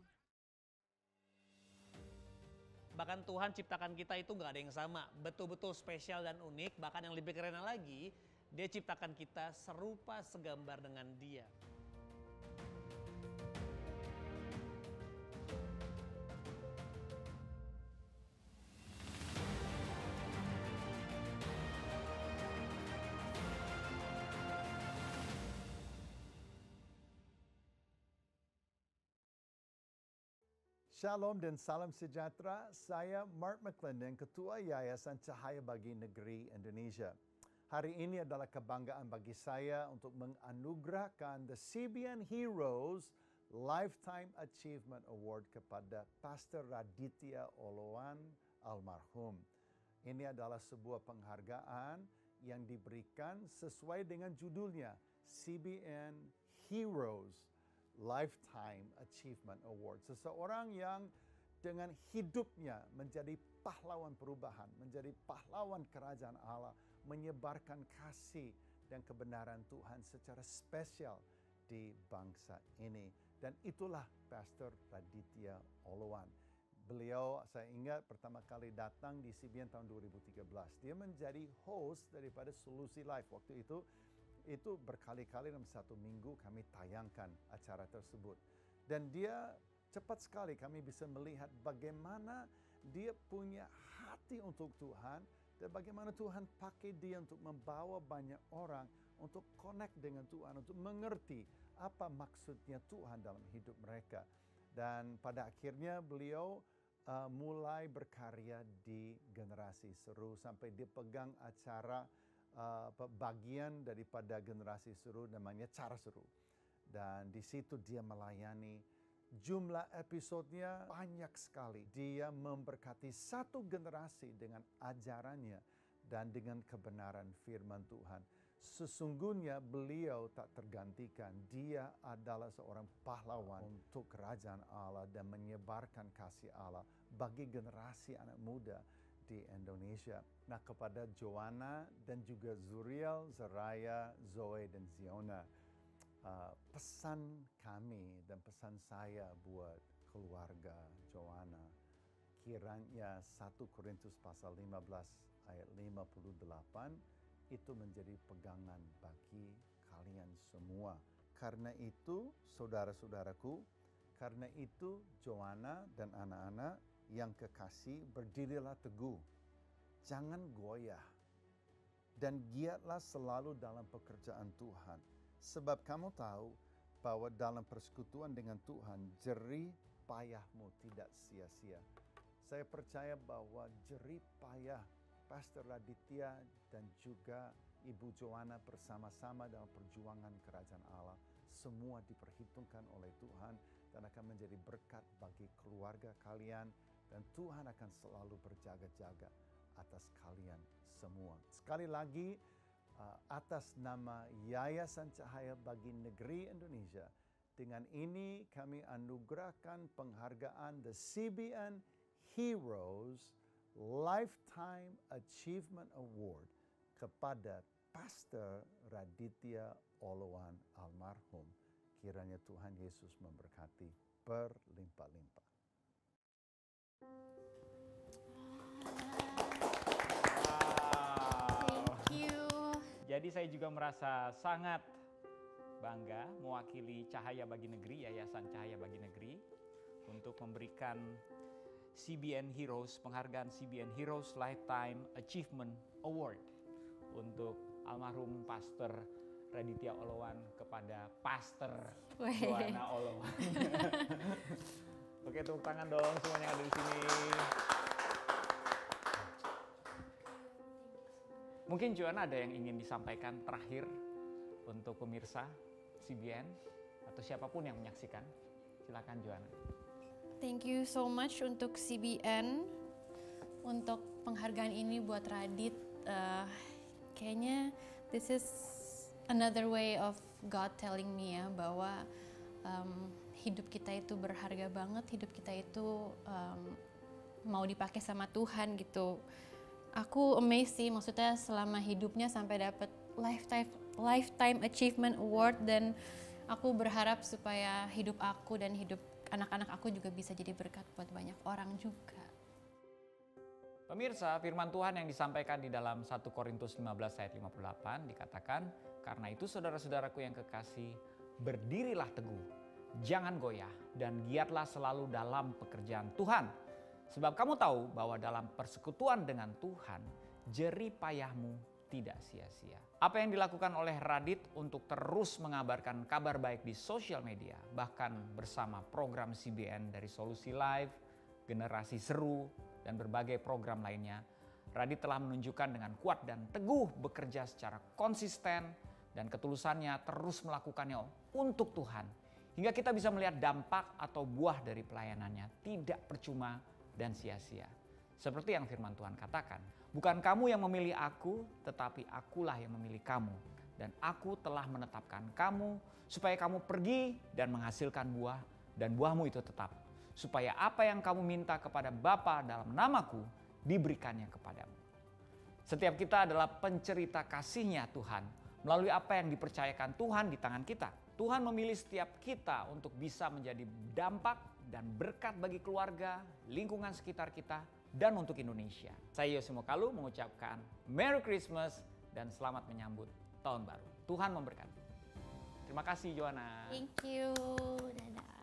Speaker 9: Bahkan Tuhan ciptakan kita itu nggak ada yang sama. Betul-betul spesial dan unik. Bahkan yang lebih keren lagi, Dia ciptakan kita serupa segambar dengan Dia.
Speaker 11: Shalom dan salam sejahtera. Saya Mark McClendon, Ketua Yayasan Cahaya Bagi Negeri Indonesia. Hari ini adalah kebanggaan bagi saya untuk menganugerahkan The CBN Heroes Lifetime Achievement Award kepada Pastor Raditya Oloan almarhum. Ini adalah sebuah penghargaan yang diberikan sesuai dengan judulnya, CBN Heroes Lifetime Achievement Award. Seseorang yang dengan hidupnya menjadi pahlawan perubahan, menjadi pahlawan kerajaan Allah, menyebarkan kasih dan kebenaran Tuhan secara spesial di bangsa ini. Dan itulah Pastor Raditya Oloan. Beliau, saya ingat pertama kali datang di CBN tahun 2013. Dia menjadi host daripada Solusi Live. Waktu itu berkali-kali dalam satu minggu kami tayangkan acara tersebut. Dan dia cepat sekali kami bisa melihat bagaimana dia punya hati untuk Tuhan dan bagaimana Tuhan pakai dia untuk membawa banyak orang untuk connect dengan Tuhan, untuk mengerti apa maksudnya Tuhan dalam hidup mereka. Dan pada akhirnya beliau mulai berkarya di Generasi Seru sampai dia pegang acara bagian daripada Generasi Seru namanya Cara Seru. Dan di situ dia melayani. Jumlah episodenya banyak sekali. Dia memberkati satu generasi dengan ajarannya dan dengan kebenaran firman Tuhan. Sesungguhnya beliau tak tergantikan. Dia adalah seorang pahlawan untuk kerajaan Allah dan menyebarkan kasih Allah bagi generasi anak muda di Indonesia. Nah, kepada Joanna dan juga Zuriel, Zaraya, Zoe dan Ziona, pesan kami dan pesan saya buat keluarga Joanna, kiranya 1 Korintus pasal 15 ayat 58 itu menjadi pegangan bagi kalian semua. Karena itu, saudara-saudaraku, karena itu Joanna dan anak-anak yang kekasih, berdirilah teguh, jangan goyah, dan giatlah selalu dalam pekerjaan Tuhan. Sebab kamu tahu bahwa dalam persekutuan dengan Tuhan, jerih payahmu tidak sia-sia. Saya percaya bahwa jerih payah Pastor Raditya dan juga Ibu Joanna bersama-sama dalam perjuangan kerajaan Allah semua diperhitungkan oleh Tuhan dan akan menjadi berkat bagi keluarga kalian, dan Tuhan akan selalu berjaga-jaga atas kalian semua. Sekali lagi, atas nama Yayasan Cahaya Bagi Negeri Indonesia, dengan ini kami anugerahkan penghargaan The CBN Heroes Lifetime Achievement Award kepada Pastor Raditya Oloan almarhum. Kiranya Tuhan Yesus memberkati berlimpah-limpah.
Speaker 2: Thank you.
Speaker 1: Jadi saya juga merasa sangat bangga mewakili Cahaya Bagi Negeri, Yayasan Cahaya Bagi Negeri, untuk memberikan CBN Heroes, penghargaan CBN Heroes Lifetime Achievement Award untuk almarhum Pastor Raditya Oloan kepada Pastor Joanna Oloan. Oke, tepuk tangan dong semuanya yang ada di sini. Mungkin Joanna ada yang ingin disampaikan terakhir untuk pemirsa CBN atau siapapun yang menyaksikan. Silakan Joanna.
Speaker 2: Thank you so much untuk CBN, untuk penghargaan ini buat Radit. Kayaknya this is another way of God telling me ya, bahwa hidup kita itu berharga banget, hidup kita itu mau dipakai sama Tuhan gitu. Aku amazed sih, maksudnya selama hidupnya sampai dapat Lifetime Achievement Award, dan aku berharap supaya hidup aku dan hidup anak-anak aku juga bisa jadi berkat buat banyak orang juga.
Speaker 1: Pemirsa, firman Tuhan yang disampaikan di dalam 1 Korintus 15 ayat 58 dikatakan, "Karena itu saudara-saudaraku yang kekasih, berdirilah teguh, jangan goyah, dan giatlah selalu dalam pekerjaan Tuhan. Sebab kamu tahu bahwa dalam persekutuan dengan Tuhan, jerih payahmu tidak sia-sia." Apa yang dilakukan oleh Radit untuk terus mengabarkan kabar baik di sosial media, bahkan bersama program CBN dari Solusi Live, Generasi Seru, dan berbagai program lainnya, Radit telah menunjukkan dengan kuat dan teguh bekerja secara konsisten dan ketulusannya terus melakukannya untuk Tuhan. Hingga kita bisa melihat dampak atau buah dari pelayanannya tidak percuma dan sia-sia. Seperti yang firman Tuhan katakan, "Bukan kamu yang memilih aku, tetapi akulah yang memilih kamu. Dan aku telah menetapkan kamu supaya kamu pergi dan menghasilkan buah, dan buahmu itu tetap. Supaya apa yang kamu minta kepada Bapa dalam namaku, diberikannya kepadamu." Setiap kita adalah pencerita kasih-Nya Tuhan melalui apa yang dipercayakan Tuhan di tangan kita. Tuhan memilih setiap kita untuk bisa menjadi dampak dan berkat bagi keluarga, lingkungan sekitar kita, dan untuk Indonesia. Saya Yose Mokalu mengucapkan Merry Christmas dan selamat menyambut Tahun Baru. Tuhan memberkati. Terima kasih Joanna.
Speaker 2: Thank you. Dadah.